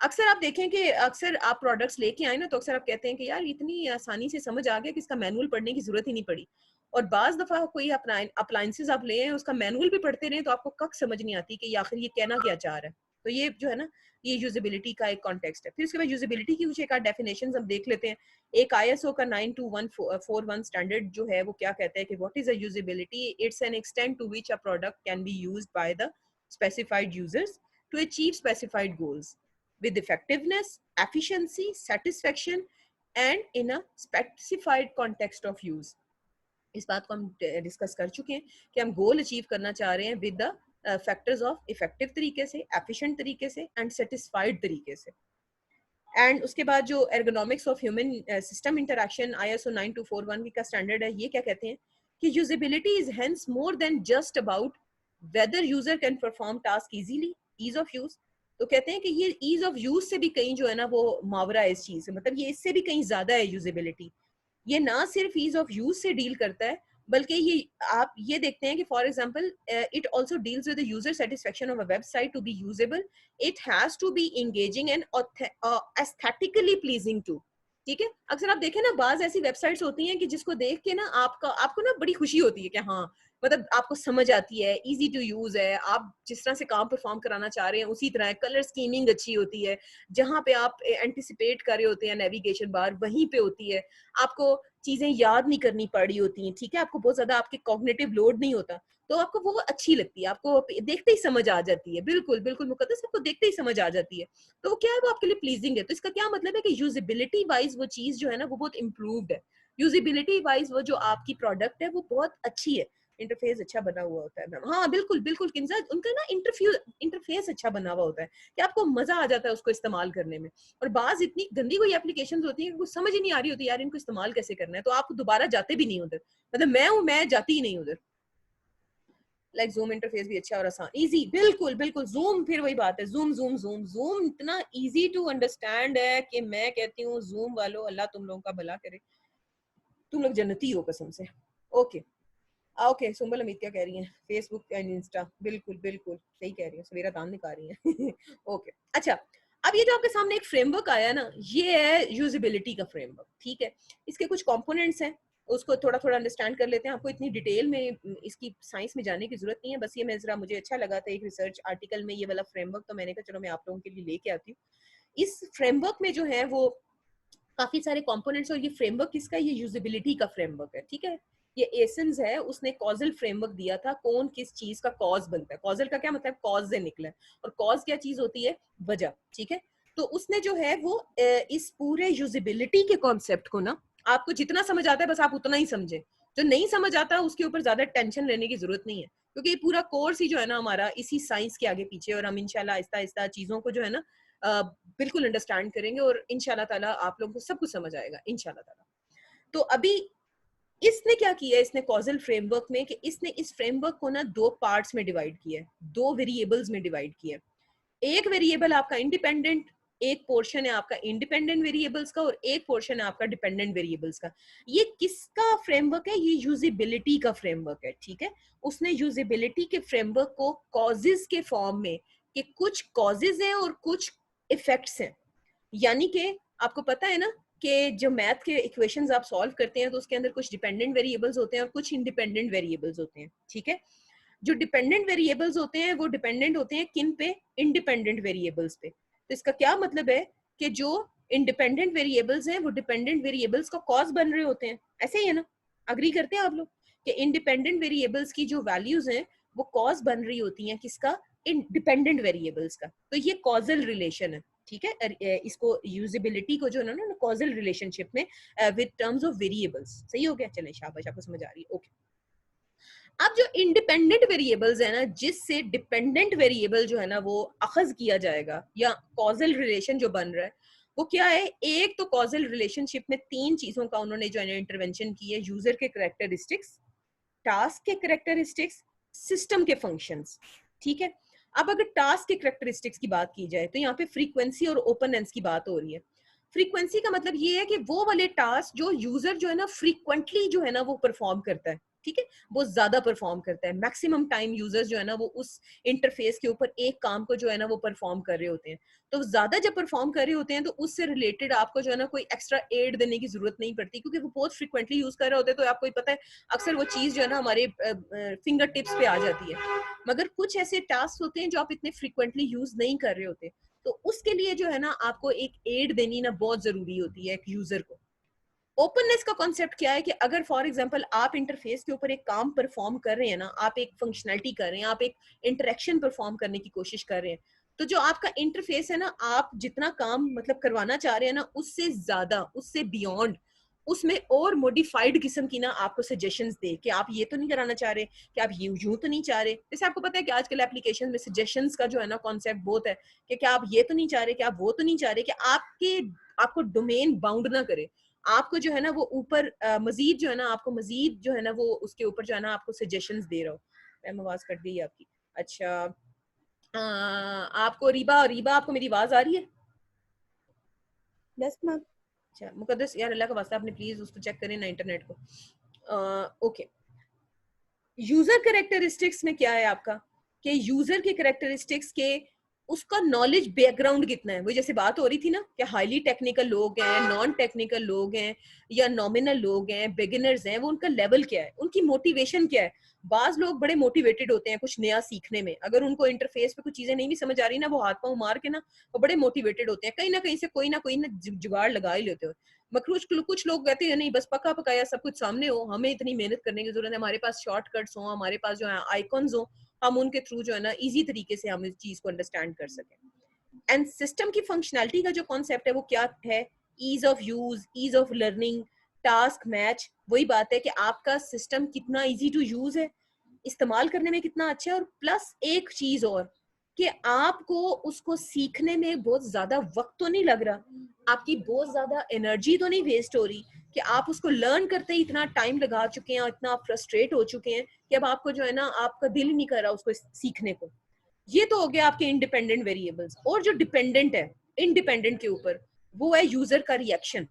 अक्सर आप देखें कि अक्सर आप प्रोडक्ट्स लेके आए ना तो अक्सर आप कहते हैं कि यार इतनी आसानी से समझ आ गया कि इसका मैनुअल पढ़ने की जरूरत ही नहीं पड़ी, और बाज दफा कोई अप्लायंसेस आप ले हैं उसका मैनुअल भी पढ़ते रहे तो आपको कक समझ नहीं आती कि आखिर ये कहना क्या चाह रहा है। तो ये जो है ना ये यूजेबिलिटी का एक कॉन्टेक्स्ट है। फिर उसके बाद यूजेबिलिटी की कुछ एक आध डेफिनेशंस हम देख लेते हैं। एक ISO का 92141 स्टैंडर्ड जो है वो क्या कहता है कि what is a usability, it's an extent to which a product can be used by the specified users to achieve specified goals with effectiveness, efficiency, satisfaction and in a specified context of use। इस बात को हम discuss कर चुके हैं कि हम goal achieve करना चाह रहे हैं with the factors of effective तरीके से, एफिशिएंट तरीके से एंड सेटिस्फाइड तरीके से। एंड उसके बाद जो ergonomics of human system interaction ISO 9241 का स्टैंडर्ड है, ये क्या कहते हैं कि usability is hence more than just about whether user can perform task easily, ease of use. तो कहते हैं कि ये ईज ऑफ यूज से भी कहीं जो है ना वो मावरा है इस चीज से, मतलब ये इससे भी कहीं ज्यादा है यूजेबिलिटी। ये ना सिर्फ ईज ऑफ यूज से डील करता है बल्कि ये आप ये देखते हैं कि for example it also deals with the user satisfaction of a website to be usable, it has to be engaging and aesthetically pleasing too. ठीक है, अक्सर आप देखें ना बाज ऐसी वेबसाइट्स होती हैं कि जिसको देख के ना आपको ना बड़ी खुशी होती है कि हाँ मतलब आपको समझ आती है, इजी टू यूज है, आप जिस तरह से काम परफॉर्म कराना चाह रहे हैं उसी तरह है, कलर स्कीमिंग अच्छी होती है, जहां पे आप एंटिसिपेट कर रहे होते हैं नेविगेशन बार वहीं पे होती है, आपको चीजें याद नहीं करनी पड़ी होती हैं। ठीक है, आपको बहुत ज्यादा आपके कॉग्निटिव लोड नहीं होता, तो आपको वो अच्छी लगती है, आपको देखते ही समझ आ जाती है। बिल्कुल बिल्कुल मुकद्दस, आपको देखते ही समझ आ जाती है, तो क्या है वो आपके लिए प्लीजिंग है। तो इसका क्या मतलब है कि यूजेबिलिटी वाइज वो चीज जो है ना वो बहुत इंप्रूव्ड है। यूजेबिलिटी वाइज वो जो आपकी प्रोडक्ट है वो बहुत अच्छी है, इंटरफेस अच्छा बना हुआ होता है। हाँ बिल्कुल बिल्कुल किंजा, उनका ना इंटरफेस अच्छा बना हुआ होता है कि आपको मजा आ जाता है उसको इस्तेमाल करने में। और बाज इतनी गंदी कोई एप्लीकेशंस होती है कि कुछ समझ ही नहीं आ रही होती यार इनको इस्तेमाल कैसे करना है, तो आप दोबारा जाते भी नहीं उधर। मतलब मैं जाती ही नहीं उधर। लाइक जूम इंटरफेस भी अच्छा और आसान, इजी, बिल्कुल बिल्कुल। जूम, फिर वही बात है, जूम इतना इजी टू अंडरस्टैंड है कि मैं कहती हूँ जूम वालों अल्लाह तुम लोगों का भला करे, तुम लोग जन्नती हो कसम से। ओके ओके, सुंबल अमित क्या कह रही हैं, फेसबुक एंड इंस्टा, बिल्कुल बिल्कुल सही कह रही है, सवेरा दान निकाल रही हैं। ओके अच्छा, अब ये जो आपके सामने एक फ्रेमवर्क आया ना, ये है यूजेबिलिटी का फ्रेमवर्क। ठीक है, इसके कुछ कंपोनेंट्स हैं, उसको थोड़ा थोड़ा अंडरस्टैंड कर लेते हैं। आपको इतनी डिटेल में इसकी साइंस में जाने की जरूरत नहीं है, बस ये मैं जरा मुझे अच्छा लगा था एक रिसर्च आर्टिकल में ये वाला फ्रेमवर्क, तो मैंने कहा चलो मैं आप लोगों के लिए लेके आती हूँ। इस फ्रेमवर्क में जो है वो काफी सारे कंपोनेंट्स, और ये फ्रेमवर्क किसका, ये यूजेबिलिटी का फ्रेमवर्क है। ठीक है, ये एसेंस है, उसने कॉजल फ्रेमवर्क दिया था, कौन किस चीज का कॉज बनता है। कॉजल का क्या मतलब, कॉज से निकला है, और कॉज क्या चीज होती है, वजह। ठीक है, तो उसने जो है वो इस पूरे यूजेबिलिटी के कॉन्सेप्ट को ना, आपको जितना समझ आता है बस आप उतना ही समझे, जो नहीं समझ आता उसके ऊपर ज्यादा टेंशन लेने की जरूरत नहीं है, क्योंकि ये पूरा कोर्स ही जो है ना हमारा इसी साइंस के आगे पीछे, और हम इंशाल्लाह आहिस्ता आहिस्ता चीजों को जो है ना बिल्कुल अंडरस्टैंड करेंगे, और इंशाल्लाह ताला आप लोगों को सब कुछ समझ आएगा इंशाल्लाह ताला। तो अभी इसने क्या किया, इसने कॉजल फ्रेमवर्क में कि इसने इस फ्रेमवर्क को ना दो पार्ट्स में डिवाइड किया है, दो वेरिएबल्स में डिवाइड किया है। एक वेरिएबल आपका इंडिपेंडेंट, एक पोर्शन है आपका इंडिपेंडेंट वेरिएबल्स का, और एक पोर्शन है आपका डिपेंडेंट वेरिएबल्स का। ये किसका फ्रेमवर्क है, ये यूजेबिलिटी का फ्रेमवर्क है। ठीक है, उसने यूजेबिलिटी के फ्रेमवर्क को कॉजेस के फॉर्म में, कि कुछ कॉजेस हैं और कुछ इफेक्ट्स हैं, यानी कि आपको पता है ना कि जो मैथ के इक्वेशंस आप सॉल्व करते हैं तो उसके अंदर कुछ डिपेंडेंट वेरिएबल्स होते हैं और कुछ इंडिपेंडेंट वेरिएबल्स होते हैं। ठीक है, जो डिपेंडेंट वेरिएबल्स होते हैं वो डिपेंडेंट होते हैं किन पे, इंडिपेंडेंट वेरिएबल्स पे। तो इसका क्या मतलब है कि जो इंडिपेंडेंट वेरिएबल्स हैं वो डिपेंडेंट वेरिएबल्स का कॉज बन रहे होते हैं। ऐसे ही है ना, अग्री करते हैं आप लोग कि इंडिपेंडेंट वेरिएबल्स की जो वैल्यूज हैं वो कॉज बन रही होती हैं किसका, इंडिपेंडेंट वेरिएबल्स का। तो ये कॉजल रिलेशन है। ठीक है, इसको यूजेबिलिटी को जो है ना कॉजल रिलेशनशिप में विद टर्म्स ऑफ वेरिएबल्स। सही हो गया, चलें शाबाश, आपको समझ आ रही है। ओके, अब जो इंडिपेंडेंट वेरिएबल्स है ना, जिससे डिपेंडेंट वेरिएबल जो है ना वो अखज किया जाएगा, या कॉजल रिलेशन जो बन रहा है, वो क्या है, एक तो कॉजल रिलेशनशिप में 3 चीजों का उन्होंने जो है इंटरवेंशन की है, यूजर के कैरेक्टरिस्टिक्स, टास्क के कैरेक्टरिस्टिक्स, सिस्टम के फंक्शंस, ठीक है। अब अगर टास्क के कैरेक्टरिस्टिक्स की बात की जाए तो यहाँ पे फ्रीक्वेंसी और ओपननेस की बात हो रही है। फ्रीक्वेंसी का मतलब ये है कि वो वाले टास्क जो यूजर जो है ना फ्रीक्वेंटली जो है ना वो परफॉर्म करता है, ठीक है, वो ज्यादा परफॉर्म करता है, मैक्सिमम टाइम यूजर्स जो है ना वो उस इंटरफेस के ऊपर एक काम को जो है ना वो परफॉर्म कर रहे होते हैं। तो ज्यादा जब परफॉर्म कर रहे होते हैं तो उससे रिलेटेड आपको जो है ना कोई एक्स्ट्रा एड देने की जरूरत नहीं पड़ती, क्योंकि वो बहुत फ्रिक्वेंटली यूज कर रहे होते हैं। तो आपको पता है अक्सर वो चीज जो है ना हमारे फिंगर टिप्स पे आ जाती है। मगर कुछ ऐसे टास्क होते हैं जो आप इतने फ्रिक्वेंटली यूज नहीं कर रहे होते, तो उसके लिए जो है ना आपको एक एड देनी ना बहुत जरूरी होती है एक यूजर को। ओपननेस का कॉन्सेप्ट क्या है कि अगर फॉर एग्जांपल आप इंटरफेस के ऊपर एक काम परफॉर्म कर रहे हैं ना, आप एक फंक्शनैलिटी कर रहे हैं, आप एक इंटरेक्शन परफॉर्म करने की कोशिश कर रहे हैं, तो जो आपका इंटरफेस है ना, आप जितना काम मतलब करवाना चाह रहे हैं ना, उससे ज्यादा, उससे बियॉन्ड, उसमें और मॉडिफाइड किस्म की ना आपको सजेशंस दे कि आप ये तो नहीं कराना चाह रहे, कि आप यूं तो नहीं चाह रहे। जैसे आपको पता है कि आजकल एप्लीकेशन में सजेशंस का जो है ना कॉन्सेप्ट बहुत है कि क्या आप ये तो नहीं चाह रहे, कि आप वो तो नहीं चाह रहे, कि आपको डोमेन बाउंड ना करे, आपको जो है ना वो ऊपर मजीद जो है ना आपको मजीद जो है ना वो उसके ऊपर जो है ना आपको सजेशंस दे रहा हो। मैम आवाज कट गई आपकी। अच्छा आपको रीबा आपको मेरी आवाज आ रही है? Yes ma'am. अच्छा मुकद्दस यार अल्लाह का वास्ता आपने प्लीज उसको चेक करें ना इंटरनेट को। ओके, यूजर कैरेक्टरिस्टिक्स में क्या है आपका कि यूजर के कैरेक्टरिस्टिक्स के उसका नॉलेज बैकग्राउंड कितना है। वो जैसे बात हो रही थी ना कि हाईली टेक्निकल लोग हैं, नॉन टेक्निकल लोग हैं, या नॉमिनल लोग हैं, बिगिनर्स हैं, वो उनका लेवल क्या है, उनकी मोटिवेशन क्या है। बाज लोग बड़े मोटिवेटेड होते हैं कुछ नया सीखने में, अगर उनको इंटरफेस पे कुछ चीजें नहीं भी समझ आ रही ना, वो हाथ पांव मार के ना वो बड़े मोटिवेटेड होते हैं, कहीं ना कहीं से कोई ना जुगाड़ लगा ही लेते हो। मगर कुछ लोग कहते हैं नहीं बस पका पकाया सब कुछ सामने हो, हमें इतनी मेहनत करने की जरूरत है, हमारे पास शॉर्टकट्स हो, हमारे पास जो है आइकॉन्स हो, हम उनके थ्रू जो है ना इजी तरीके से हम इस चीज को अंडरस्टैंड कर सकें। एंड सिस्टम की फंक्शनैलिटी का जो कॉन्सेप्ट है वो क्या है, ease of use, ease of learning, task match. वही बात है कि आपका सिस्टम कितना इजी टू यूज है, इस्तेमाल करने में कितना अच्छा है, और प्लस एक चीज और कि आपको उसको सीखने में बहुत ज्यादा वक्त तो नहीं लग रहा, आपकी बहुत ज्यादा एनर्जी तो नहीं वेस्ट हो रही कि आप उसको लर्न करते ही इतना टाइम लगा चुके हैं, इतना फ्रस्ट्रेट हो चुके हैं कि अब आपको जो है ना आपका दिल नहीं कर रहा उसको सीखने को। ये तो हो गया आपके इंडिपेंडेंट वेरिएबल्स। और जो डिपेंडेंट है इंडिपेंडेंट के ऊपर, वो है यूजर का रिएक्शन,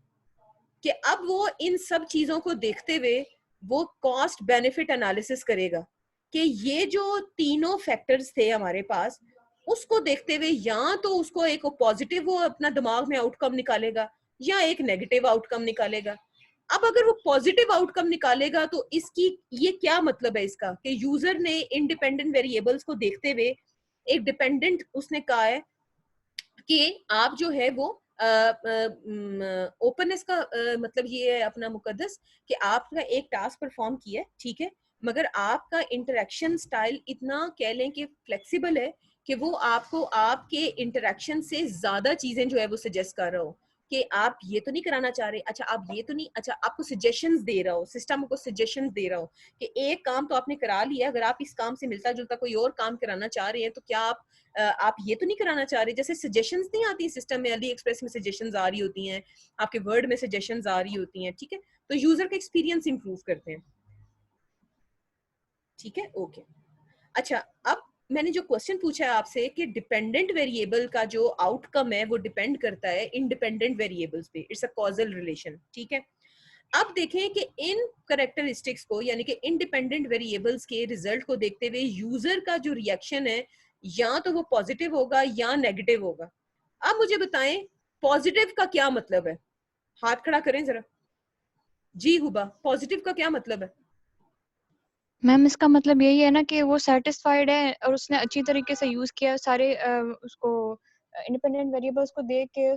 कि अब वो इन सब चीजों को देखते हुए वो कॉस्ट बेनिफिट एनालिसिस करेगा कि ये जो तीनों फैक्टर्स थे हमारे पास, उसको देखते हुए या तो उसको एक पॉजिटिव वो अपना दिमाग में आउटकम निकालेगा या एक नेगेटिव आउटकम निकालेगा। अब अगर वो पॉजिटिव आउटकम निकालेगा तो इसकी ये क्या मतलब है इसका कि यूजर ने इंडिपेंडेंट वेरिएबल्स को देखते हुए एक डिपेंडेंट उसने कहा है कि आप जो है वो ओपननेस का मतलब ये है अपना मुकद्दस कि आपका एक टास्क परफॉर्म किया है, ठीक है, मगर आपका इंटरेक्शन स्टाइल इतना कह लें कि फ्लेक्सिबल है कि वो आपको आपके इंटरेक्शन से ज्यादा चीजें जो है वो सजेस्ट कर रहा हो कि आप ये तो नहीं कराना चाह रहे, अच्छा आप ये तो नहीं, अच्छा आपको सजेशंस दे रहा हो, सिस्टम को सजेशंस दे रहा हो कि एक काम तो आपने करा लिया, अगर आप इस काम से मिलता जुलता कोई और काम कराना चाह रहे हैं तो क्या आप ये तो नहीं कराना चाह रहे। जैसे सजेशंस नहीं आती सिस्टम में, अली एक्सप्रेस में सजेशंस आ रही होती हैं, आपके वर्ड में सजेशंस आ रही होती हैं, ठीक है, तो यूजर का एक्सपीरियंस इंप्रूव करते हैं। ठीक है, ओके। अच्छा अब मैंने जो क्वेश्चन पूछा है आपसे कि डिपेंडेंट वेरिएबल का जो आउटकम है वो डिपेंड करता है इंडिपेंडेंट वेरिएबल्स पे, इट्स अ कॉजल रिलेशन, ठीक है। अब देखें कि इन कैरेक्टरिस्टिक्स को यानी कि इंडिपेंडेंट वेरिएबल्स के रिजल्ट को देखते हुए यूजर का जो रिएक्शन है या तो वो पॉजिटिव होगा या नेगेटिव होगा। अब मुझे बताएं पॉजिटिव का क्या मतलब है, हाथ खड़ा करें जरा। जी हुबा, पॉजिटिव का क्या मतलब है? मैम इसका मतलब यही है ना कि वो सेटिस्फाइड है और उसने अच्छी तरीके से यूज किया सारे उसको इंडिपेंडेंट वेरिएबल्स को देख के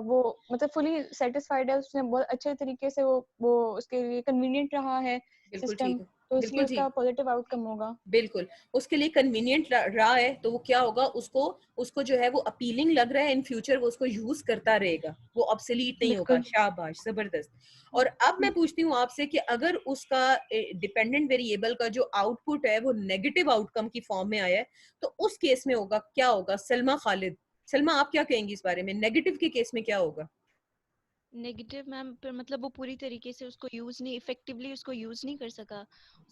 वो मतलब फुली सेटिस्फाइड है, उसने बहुत अच्छे तरीके से वो उसके लिए कन्वीनियंट रहा है बिल्कुल सिस्टम, ठीक है, तो इसलिए बिल्कुल उसका ठीक, पॉजिटिव आउटकम होगा। बिल्कुल उसके लिए कन्वीनियंट रहा है तो वो क्या होगा, उसको जो है वो अपीलिंग लग रहा है, इन फ्यूचर वो उसको यूज करता रहेगा, वो ऑब्सोलीट नहीं होगा। बिल्कुल। शाबाश, जबरदस्त। और अब मैं पूछती हूँ आपसे कि अगर उसका डिपेंडेंट वेरिएबल का जो आउटपुट है वो नेगेटिव आउटकम की फॉर्म में आया है तो उस केस में होगा क्या होगा? सलमा खालिद, सलमा आप क्या कहेंगी इस बारे में, नेगेटिव के केस में क्या होगा? नेगेटिव मैम, पर मतलब वो पूरी तरीके से उसको यूज नहीं, इफेक्टिवली उसको यूज नहीं कर सका,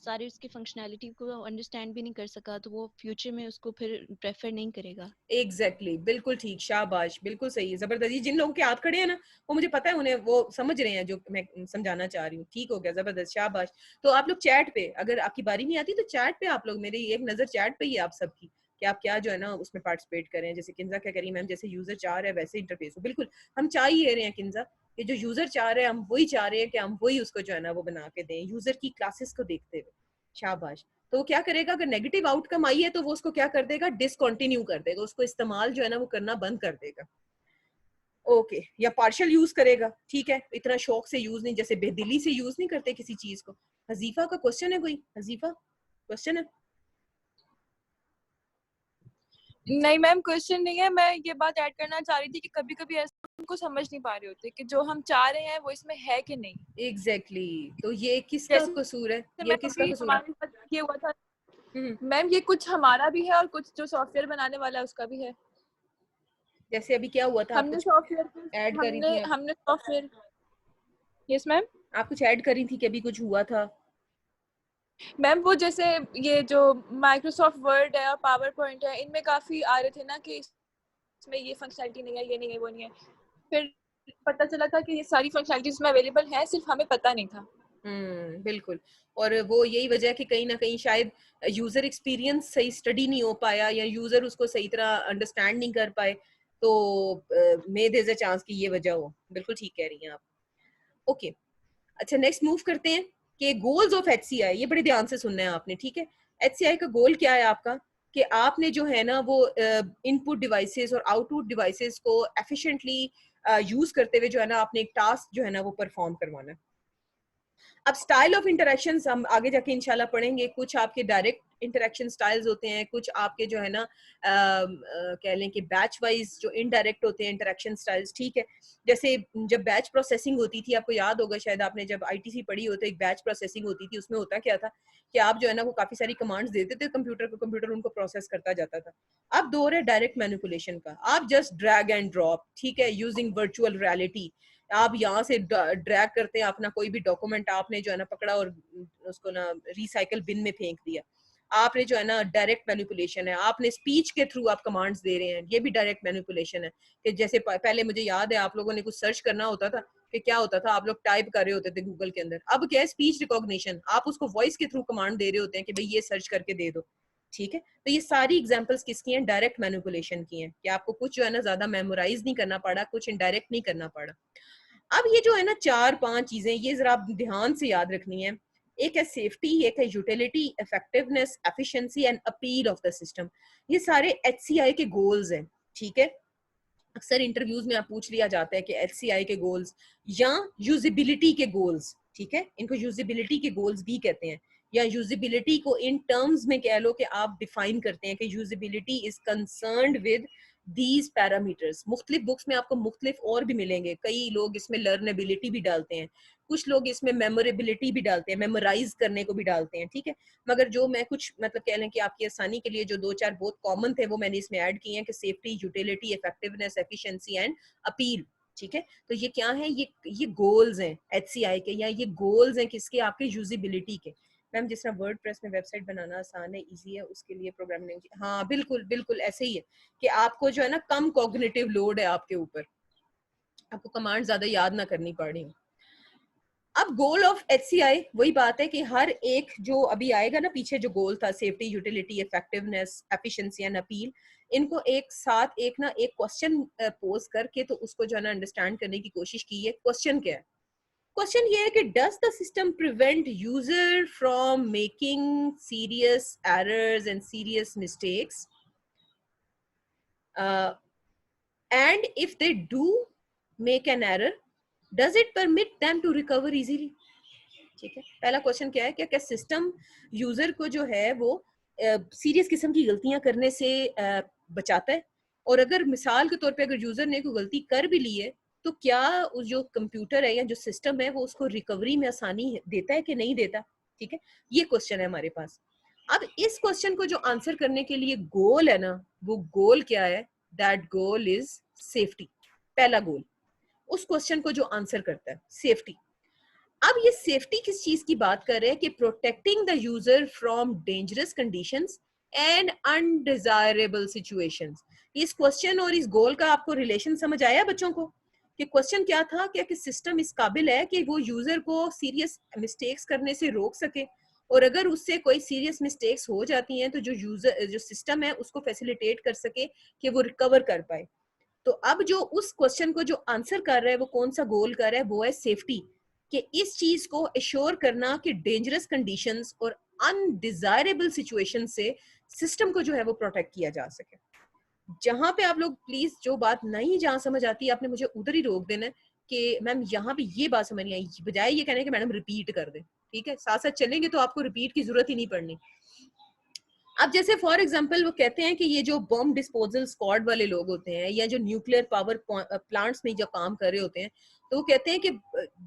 सारी उसकी फंक्शनैलिटी को अंडरस्टैंड भी नहीं कर सका, तो वो फ्यूचर में उसको फिर प्रेफर नहीं करेगा। एग्जैक्टली बिल्कुल ठीक, शाबाश, बिल्कुल सही है, जबरदस्त। जिन लोगों के हाथ खड़े हैं ना वो मुझे पता है उन्हें वो समझ रहे हैं जो मैं समझाना चाह रही हूँ। ठीक हो गया, जबरदस्त, शाबाश। तो आप लोग चैट पे, अगर आपकी बारी नहीं आती तो चैट पे आप लोग, मेरी एक नजर चैट पे ही है आप सबकी कि आप क्या जो है ना उसमें पार्टिसिपेट करें। जैसे किंजा क्या करी मैम, जैसे यूजर चाह रहे हैं वैसे इंटरफेस हो। बिल्कुल हम चाह ही रहे हैं किंजा कि जो यूजर चाह रहे हैं हम वही चाह रहे हैं कि हम वही उसको जो है ना वो बना के दें यूजर की क्लासेस को देखते हुए। शाबाश। तो वो क्या करेगा, अगर नेगेटिव आउटकम आई है तो वो उसको क्या कर देगा, डिसकंटिन्यू कर देगा, उसको इस्तेमाल जो है ना वो करना बंद कर देगा। ओके, या पार्शियल यूज करेगा, ठीक है, इतना शौक से यूज नहीं, जैसे बेदिली से यूज नहीं करते किसी चीज को। हजीफा का क्वेश्चन है, कोई हजीफा क्वेश्चन है? नहीं मैम क्वेश्चन नहीं है, मैं ये बात ऐड करना चाह रही थी कि कभी कभी ऐसा उनको समझ नहीं पा रहे होते कि जो हम चाह रहे हैं वो इसमें है कि नहीं। एग्जैक्टली तो ये किसका जैसे कसूर है, ये मैं किसका अभी कसूर है? हमारे साथ ये हुआ था मैम, ये कुछ हमारा भी है और कुछ जो सॉफ्टवेयर बनाने वाला है उसका भी है। जैसे अभी क्या हुआ था, आप हमने कुछ सॉफ्टवेयर ऐड करी थी, आप हमने सॉफ्टवेयर, यस मैम, आप कुछ ऐड करी थी कि अभी कुछ हुआ था? मैम वो जैसे ये जो माइक्रोसॉफ्ट वर्ड है और पावर पॉइंट है, इनमें काफी आ रहे थे ना कि इसमें ये फंक्शनैलिटी नहीं है, ये नहीं है, वो नहीं है। फिर पता चला था कि ये सारी फंक्शनैलिटीज में अवेलेबल है, सिर्फ हमें पता नहीं था। बिल्कुल। और वो यही वजह है कि कहीं ना कहीं शायद यूजर एक्सपीरियंस सही स्टडी नहीं हो पाया या यूजर उसको सही तरह अंडरस्टैंड नहीं कर पाए, तो मे देयर इज अ चांस कि ये वजह हो। बिल्कुल ठीक कह रही हैं आप। ओके, अच्छा नेक्स्ट मूव करते हैं कि गोल्स ऑफ एचसीआई, ये बड़े ध्यान से सुनना है आपने, ठीक है। एचसीआई का गोल क्या है आपका, कि आपने जो है ना वो इनपुट डिवाइसेस और आउटपुट डिवाइसेस को एफिशिएंटली यूज करते हुए जो है ना आपने एक टास्क जो है ना वो परफॉर्म करवाना है। अब स्टाइल ऑफ इंटरेक्शंस हम आगे जाके इंशाल्लाह पढ़ेंगे। कुछ आपके डायरेक्ट इंटरेक्शन स्टाइल्स होते हैं, कुछ आपके जो है ना कह लें कि बैच वाइज जो इनडायरेक्ट होते हैं इंटरेक्शन स्टाइल्स, ठीक है। जैसे जब बैच प्रोसेसिंग होती थी, आपको याद होगा शायद आपने जब आईटीसी पढ़ी हो तो एक बैच प्रोसेसिंग होती थी। उसमें होता क्या था कि आप जो है ना वो काफी सारी कमांड्स देते थे कंप्यूटर को, कंप्यूटर उनको प्रोसेस करता जाता था। अब दौर है डायरेक्ट मैनिपुलेशन का। आप जस्ट ड्रैग एंड ड्रॉप, ठीक है, यूजिंग वर्चुअल रियलिटी, आप यहाँ से ड्रैग करते हैं अपना कोई भी डॉक्यूमेंट, आपने जो है ना पकड़ा और उसको ना रिसाइकल बिन में फेंक दिया। आपने जो है ना डायरेक्ट मैनिपुलेशन है। आपने स्पीच के थ्रू आप कमांड्स दे रहे हैं, ये भी डायरेक्ट मैनिपुलेशन है। कि जैसे पहले मुझे याद है आप लोगों ने कुछ सर्च करना होता था कि क्या होता था, आप लोग टाइप कर रहे होते थे गूगल के अंदर। अब क्या है, स्पीच रिकॉग्निशन, आप उसको वॉइस के थ्रू कमांड दे रहे होते हैं कि भाई ये सर्च करके दे दो, ठीक है। तो ये सारी एग्जांपल्स किसकी हैं, डायरेक्ट मैनिपुलेशन की हैं, कि आपको कुछ जो है ना ज्यादा मेमोराइज नहीं करना पड़ा, कुछ इनडायरेक्ट नहीं करना पड़ा। अब ये जो है ना 4-5 चीजें, ये जरा आप ध्यान से याद रखनी है। एक है सेफ्टी, एक है utility, effectiveness, efficiency and appeal of the system. ये सारे एचसीआई के गोल्स हैं, ठीक है। अक्सर इंटरव्यूज में आप पूछ लिया जाता है कि एचसीआई के गोल्स या यूजिबिलिटी के गोल्स, ठीक है, इनको यूजिबिलिटी के गोल्स भी कहते हैं, या यूजिबिलिटी को इन टर्म्स में कह लो कि आप डिफाइन करते हैं कि usability is concerned with these parameters. मुख्तलिफ बुक्स में आपको मुख्तलिफ और भी मिलेंगे, कई लोग इसमें लर्नेबिलिटी भी डालते हैं, कुछ लोग इसमें मेमोरेबिलिटी भी डालते हैं, मेमोराइज करने को भी डालते हैं, ठीक है। मगर जो मैं कुछ मतलब कह लें कि आपकी आसानी के लिए जो 2-4 बहुत कॉमन थे वो मैंने इसमें ऐड किए हैं कि safety, utility, effectiveness, efficiency and appeal, ठीक है। तो ये क्या है, ये गोल्स हैं एचसीआई के, या ये गोल्स हैं किसके, आपके यूजिबिलिटी के। मैम जिस तरह वर्डप्रेस में वेबसाइट बनाना आसान है, इजी है, उसके लिए प्रोग्रामिंग, हाँ बिल्कुल बिल्कुल ऐसे ही है कि आपको जो है ना कम कॉग्निटिव लोड है आपके ऊपर, आपको कमांड ज्यादा याद ना करनी पड़ रही। अब गोल ऑफ एचसीआई वही बात है कि हर एक जो अभी आएगा ना पीछे जो गोल था, safety, utility, effectiveness, efficiency and appeal, इनको एक साथ एक ना एक क्वेश्चन पोज करके तो उसको जो है ना अंडरस्टैंड करने की कोशिश की है। क्वेश्चन क्या है, क्वेश्चन ये है कि does the system prevent user from making serious errors and serious mistakes, and if they do make an error does it permit them to recover easily, ठीक है। पहला क्वेश्चन क्या है, क्या सिस्टम यूजर को जो है वो सीरियस किस्म की गलतियां करने से बचाता है, और अगर मिसाल के तौर पे अगर यूजर ने कोई गलती कर भी ली है तो क्या उस जो कंप्यूटर है या जो सिस्टम है वो उसको रिकवरी में आसानी देता है कि नहीं देता, ठीक है। ये क्वेश्चन है हमारे पास। अब इस क्वेश्चन को जो आंसर करने के लिए गोल है ना, वो गोल क्या है, दैट गोल इज सेफ्टी। पहला गोल उस क्वेश्चन को जो आंसर करता है सेफ्टी। अब ये सेफ्टी किस चीज की बात कर रहे हैं कि protecting the user from dangerous conditions and undesirable situations. इस क्वेश्चन और इस गोल का आपको रिलेशन समझ आया बच्चों को? कि क्वेश्चन क्या था, क्या कि सिस्टम इस काबिल है कि वो यूजर को सीरियस मिस्टेक्स करने से रोक सके, और अगर उससे कोई सीरियस मिस्टेक्स हो जाती हैं तो जो सिस्टम है उसको फैसिलिटेट कर सके कि वो रिकवर कर पाए। तो अब जो उस क्वेश्चन को जो आंसर कर रहा है वो कौन सा गोल कर रहा है, वो है सेफ्टी। कि इस चीज को एश्योर करना कि डेंजरस कंडीशंस और अनडिजायरेबल सिचुएशन से सिस्टम को जो है वो प्रोटेक्ट किया जा सके। जहां पे आप लोग प्लीज जो बात नहीं जहां समझ आती है आपने मुझे उधर ही रोक देना है कि मैम यहाँ पे ये बात समझ नहीं आई, बजाय ये कहने कि मैडम रिपीट कर दे। ठीक है, साथ साथ चलेंगे तो आपको रिपीट की जरूरत ही नहीं पड़नी। अब जैसे फॉर एग्जांपल वो कहते हैं कि ये जो बॉम्ब डिस्पोजल स्क्वाड वाले लोग होते हैं या जो न्यूक्लियर पावर प्लांट्स में जो काम कर रहे होते हैं, तो वो कहते हैं कि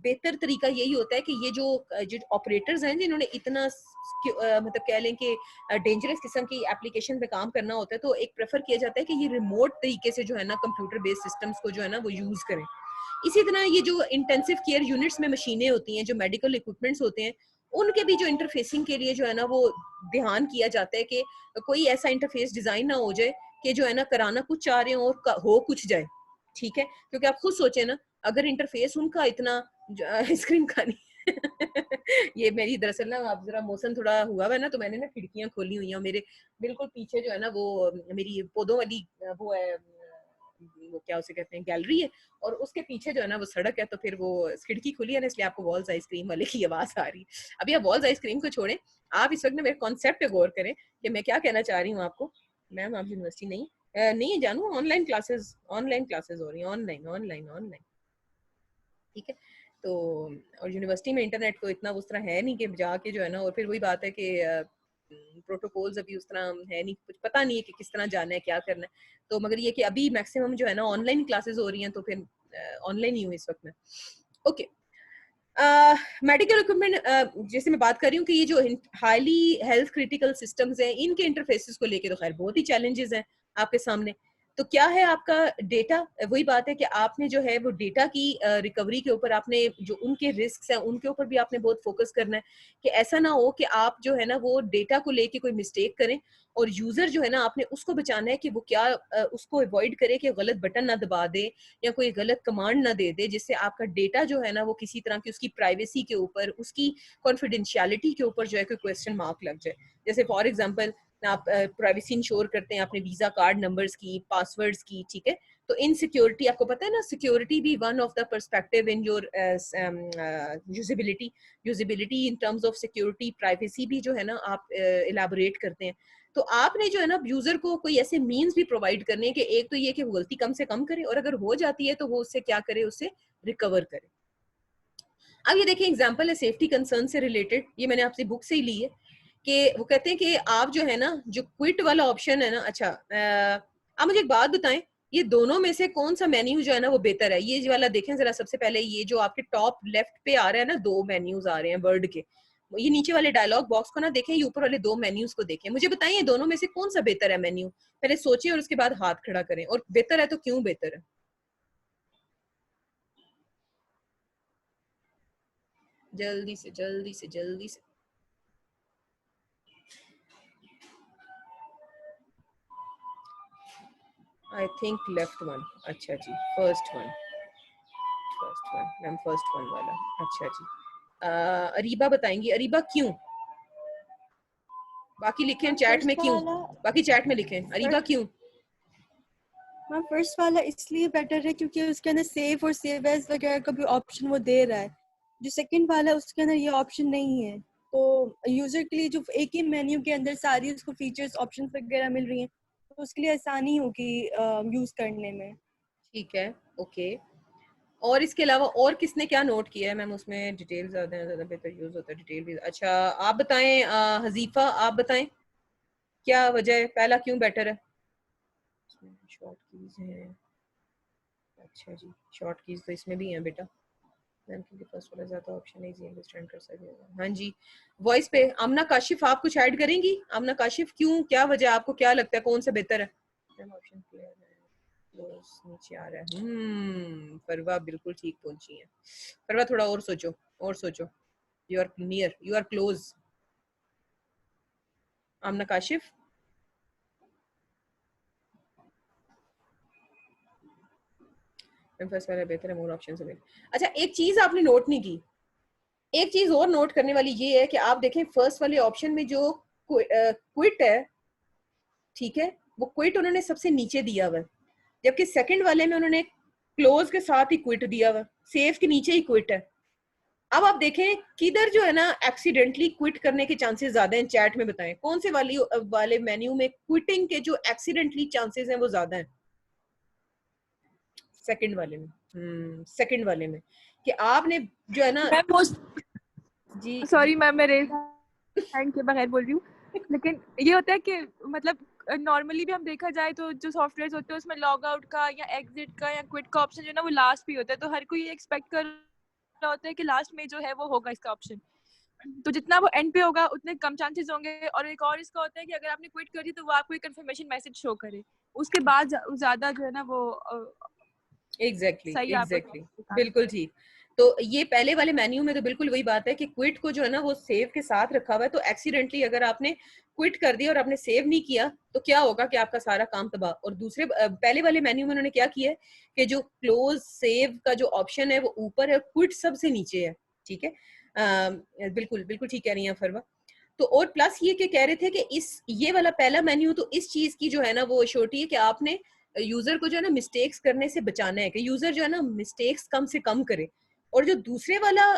बेहतर तरीका यही होता है कि ये जो ऑपरेटर्स हैं जिन्होंने इतना मतलब कह लें कि डेंजरस किस्म की एप्लीकेशन पे काम करना होता है, तो एक प्रेफर किया जाता है कि ये रिमोट तरीके से जो है ना कंप्यूटर बेस्ड सिस्टम्स को जो है ना वो यूज करें। इसी तरह ये जो इंटेंसिव केयर यूनिट्स में मशीनें होती हैं, जो मेडिकल इक्विपमेंट्स होते हैं, उनके भी जो इंटरफेसिंग के लिए जो है ना वो ध्यान किया जाता है कि कोई ऐसा इंटरफेस डिजाइन ना हो जाए कि जो है ना कराना कुछ चाह रहे हो और हो कुछ जाए। ठीक है, क्योंकि आप खुद सोचे ना, अगर इंटरफेस उनका इतना आइसक्रीम खानी ये मेरी दरअसल ना अब जरा मौसम थोड़ा हुआ है ना, तो मैंने ना खिड़कियां खोली हुई हैं, मेरे बिल्कुल पीछे जो है ना वो मेरी पौधों वाली वो है, वो क्या उसे कहते हैं, गैलरी है, और उसके पीछे जो है ना वो सड़क है, तो फिर वो खिड़की खुली है ना, इसलिए आपको वॉल्स आइसक्रीम वाले की आवाज आ रही। अभी आप वॉल्स आइसक्रीम को छोड़ें, आप इस वक्त ना मेरे कॉन्सेप्ट पे गौर करें कि मैं क्या कहना चाह रही हूँ आपको। मैम आप यूनिवर्सिटी नहीं जानू, ऑनलाइन क्लासेस हो रही है, ऑनलाइन ऑनलाइन ऑनलाइन। ठीक है, तो और यूनिवर्सिटी में इंटरनेट तो इतना उस तरह है नहीं कि जाके जो है ना, और फिर वही बात है कि प्रोटोकॉल्स अभी उस तरह है नहीं, कुछ पता नहीं है कि किस तरह जाना है, क्या करना है। तो मगर ये कि अभी मैक्सिमम जो है ना ऑनलाइन क्लासेस हो रही हैं, तो फिर ऑनलाइन ही हूँ इस वक्त में। ओके, मेडिकल इक्विपमेंट जैसे मैं बात कर रही हूँ कि ये जो हाईली हेल्थ क्रिटिकल सिस्टम्स हैं, इनके इंटरफेसेस को लेके तो खैर बहुत ही चैलेंजेस हैं आपके सामने। तो क्या है आपका डेटा, वही बात है कि आपने जो है वो डेटा की रिकवरी के ऊपर आपने जो उनके रिस्क हैं उनके ऊपर भी आपने बहुत फोकस करना है कि ऐसा ना हो कि आप जो है ना वो डेटा को लेके कोई मिस्टेक करें, और यूजर जो है ना आपने उसको बचाना है कि वो क्या उसको अवॉइड करे कि गलत बटन ना दबा दे या कोई गलत कमांड ना दे दे, जिससे आपका डेटा जो है ना वो किसी तरह की उसकी प्राइवेसी के ऊपर, उसकी कॉन्फिडेंशियलिटी के ऊपर जो है कोई क्वेश्चन मार्क लग जाए। जैसे फॉर एग्जांपल आप प्राइवेसी इंश्योर करते हैं अपने वीजा कार्ड नंबर्स की, पासवर्ड्स की, ठीक है, तो इन सिक्योरिटी आपको पता है ना, सिक्योरिटी भी one of the perspective in your usability in terms of security, privacy भी जो है ना आप इलाबोरेट करते हैं। तो आपने जो है ना यूजर को कोई ऐसे मीन्स भी प्रोवाइड करने हैं कि एक तो ये कि वो गलती कम से कम करे, और अगर हो जाती है तो वो उससे क्या करे, उससे रिकवर करे। अब ये देखिए एग्जांपल है सेफ्टी कंसर्न से रिलेटेड, ये मैंने आपसे बुक से ही ली है कि वो कहते हैं कि आप जो है ना जो क्विट वाला ऑप्शन है ना, अच्छा आप मुझे एक बात बताएं, ये दोनों में से कौन सा मेन्यू जो है ना वो बेहतर है? ये वाला देखें जरा, सबसे पहले ये जो आपके टॉप लेफ्ट पे आ रहा है ना, दो मेन्यूज आ रहे हैं वर्ड के, ये नीचे वाले डायलॉग बॉक्स को ना देखें, ये ऊपर वाले दो मेन्यूज को देखें, मुझे बताइए दोनों में से कौन सा बेहतर है मेन्यू? पहले सोचें और उसके बाद हाथ खड़ा करें, और बेहतर है तो क्यों बेहतर है? जल्दी से जल्दी से जल्दी से। I think left one. अच्छा जी, first one ma'am, first one वाला। अच्छा जी, अरीबा बताएंगी, अरीबा क्यों? बाकी लिखें चैट में क्यों, बाकी चैट में लिखें अरीबा क्यों। मैम फर्स्ट वाला इसलिए बेटर है क्योंकि उसके अंदर सेव और सेव एज वगैरह का भी ऑप्शन वो दे रहा है, जो सेकंड वाला है उसके अंदर ये ऑप्शन नहीं है। तो यूजर के लिए जो एक ही मेन्यू के अंदर सारी उसको फीचर्स ऑप्शंस वगैरह मिल रही हैं, तो उसके लिए आसानी होगी यूज करने में। ठीक है, ओके। और इसके अलावा और किसने क्या नोट किया है मैम? उसमें डिटेल ज्यादा बेहतर यूज होता है, डिटेल भी। अच्छा आप बताएं, हजीफा आप बताएं क्या वजह है, पहला क्यों बेटर है? शॉर्ट कीज है, अच्छा जी, शॉर्ट कीज तो इसमें भी हैं बेटा मैम, क्योंकि फर्स्ट वाला ज्यादा ऑप्शन है, इजी अंडरस्टैंड कर सकते हैं। हाँ जी, वॉइस पे आमना काशिफ आप कुछ ऐड करेंगी? आमना काशिफ क्यों, क्या वजह, आपको क्या लगता है कौन सा बेहतर है? ऑप्शन क्लियर है, नीचे आ रहा है। फरवा बिल्कुल ठीक पहुंची है। फरवा थोड़ा और सोचो। You are near, you are close. Amna Kashif, first वाला बेहतर है, मोर ऑप्शंस अवेलेबल। अच्छा, एक चीज आपने नोट नहीं की, एक चीज और नोट करने वाली ये है कि आप देखें फर्स्ट वाले ऑप्शन में जो क्विट है, ठीक है, वो क्विट उन्होंने सबसे नीचे दिया हुआ है, जबकि सेकंड वाले में उन्होंने क्लोज के साथ ही क्विट दिया हुआ, सेफ के नीचे ही क्विट है। अब आप देखें किधर जो है ना एक्सीडेंटली क्विट करने के चांसेस ज्यादा हैं, चैट में बताएं कौन से वाले मेन्यू में क्विटिंग के जो एक्सीडेंटली चांसेस हैं वो ज्यादा हैं। सेकंड वाले में, सेकंड वाले में कि आपने जो है ना जी सॉरी मैम, मैं रेज हैंड के बगैर बोल रही हूँ, लेकिन ये होता है कि मतलब नॉर्मली भी हम देखा जाए तो जो सॉफ्टवेयर होते हैं उसमें लॉग आउट का या एग्जिट का या क्विट का ऑप्शन जो है ना वो लास्ट पे होता है, तो हर कोई ये एक्सपेक्ट कर रहा होता है कि लास्ट में जो है वो होगा इसका ऑप्शन, तो जितना वो एंड पे होगा उतने कम चांसेस होंगे। और एक और इसका होता है कि अगर आपने क्विट कर दी तो वो आपको एक कंफर्मेशन मैसेज शो करे, उसके बाद ज्यादा जो है ना वो एग्जैक्टली बिल्कुल ठीक। तो ये पहले वाले मेन्यू में तो बिल्कुल वही बात है कि क्विट को जो है ना वो सेव के साथ रखा हुआ है, तो एक्सीडेंटली अगर आपने क्विट कर दिया और आपने सेव नहीं किया तो क्या होगा कि आपका सारा काम तबाह। और दूसरे पहले वाले मेन्यू में उन्होंने क्या किया है कि जो क्लोज सेव का जो ऑप्शन है वो ऊपर है, क्विट सबसे नीचे है, ठीक है। बिल्कुल बिल्कुल ठीक कह रही हैं फरवा। तो और प्लस ये कि कह रहे थे कि ये वाला पहला मेन्यू तो इस चीज की जो है ना वो श्योरिटी है कि आपने यूजर को जो है ना मिस्टेक्स करने से बचाना है, कि यूजर जो है ना मिस्टेक्स कम से कम करे। और जो दूसरे वाला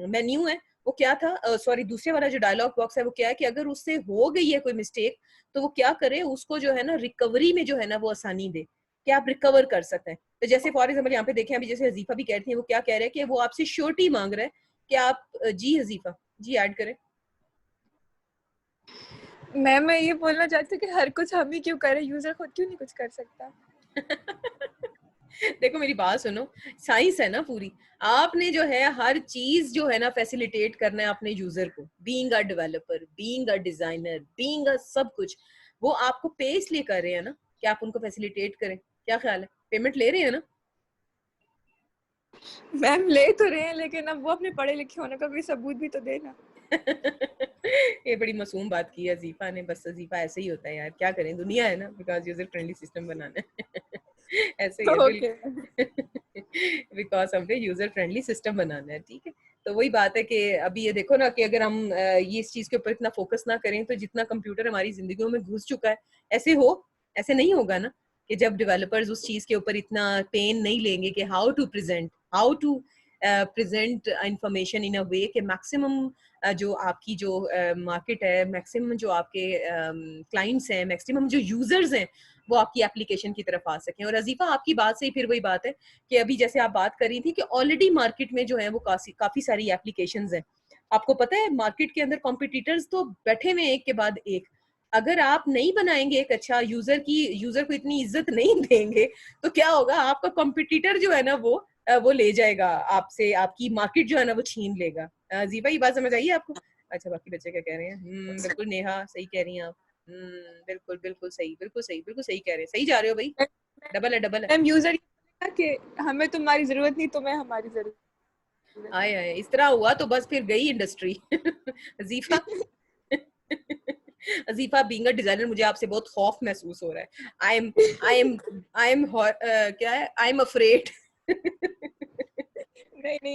मेन्यू है वो क्या था, सॉरी दूसरे वाला जो डायलॉग बॉक्स है वो क्या है कि अगर उससे हो गई है कोई मिस्टेक तो वो क्या करे, उसको जो है ना रिकवरी में जो है ना वो आसानी दे कि आप रिकवर कर सकते हैं। तो जैसे फॉर एग्जाम्पल यहाँ पे देखें अभी जैसे हजीफा भी कहती है, वो क्या कह रहे हैं कि वो आपसे श्योरिटी मांग रहा है कि आप जी हजीफा जी ऐड करें। मैं ये बोलना चाहती हूँ कि हर कुछ हम ही क्यों करें, यूजर खुद क्यों नहीं कुछ कर सकता। देखो मेरी बात सुनो, साइंस है ना पूरी, आपने जो है हर चीज जो है ना फैसिलिटेट करना है अपने यूजर को, being a developer, being a designer, being a सब कुछ, वो आपको पे इसलिए कर रहे हैं ना कि आप उनको फैसिलिटेट करें। क्या ख्याल है, पेमेंट ले रहे हैं ना? मैम ले तो रहे हैं, लेकिन अब वो अपने पढ़े लिखे होने का कोई सबूत भी तो देना। ये बड़ी मासूम बात की है अजीफा ने, बस अजीफा ऐसे ही होता है यार, क्या करें, दुनिया है ना, बिकॉज यूजर फ्रेंडली सिस्टम बनाना है। ऐसे ही है बिकॉज हमने यूजर फ्रेंडली सिस्टम बनाना है, ठीक है। तो वही बात है कि अभी ये देखो ना कि अगर हम ये इस चीज के ऊपर इतना फोकस ना करें तो जितना कंप्यूटर हमारी जिंदगियों में घुस चुका है, ऐसे नहीं होगा ना कि जब डेवलपर्स उस चीज के ऊपर इतना पेन नहीं लेंगे कि how to present information in a way कि मैक्सिमम जो आपकी जो मार्केट है, मैक्सिमम जो आपके क्लाइंट्स हैं, मैक्सिमम जो यूजर्स हैं वो आपकी एप्लीकेशन की तरफ आ सकें। और अजीफा आपकी बात से ही फिर वही बात है कि अभी जैसे आप बात कर रही थी कि ऑलरेडी मार्केट में जो है वो काफी सारी एप्लीकेशंस हैं। आपको पता है मार्केट के अंदर कॉम्पिटिटर्स तो बैठे हुए एक के बाद एक। अगर आप नहीं बनाएंगे एक अच्छा यूजर को इतनी इज्जत नहीं देंगे तो क्या होगा, आपका कॉम्पिटिटर जो है ना वो ले जाएगा आपसे, आपकी मार्केट जो है ना वो छीन लेगा। अजीफा ये बात समझ आई है आपको? अच्छा, बाकी बच्चे क्या कह रहे हैं? बिल्कुल नेहा सही कह रही हैं आप। बिल्कुल सही कह रहे हैं, सही जा रहे हो भाई, डबल है। मैम यूजर कि हमें तुम्हारी जरूरत नहीं, तुम्हें हमारी जरूरत। आए इस तरह हुआ तो बस फिर गई इंडस्ट्री। अजीफा अजीफा बीइंग अ डिजाइनर मुझे आपसे बहुत खौफ महसूस हो रहा है। आई एम क्या है, आई एम अफ्रेड। नहीं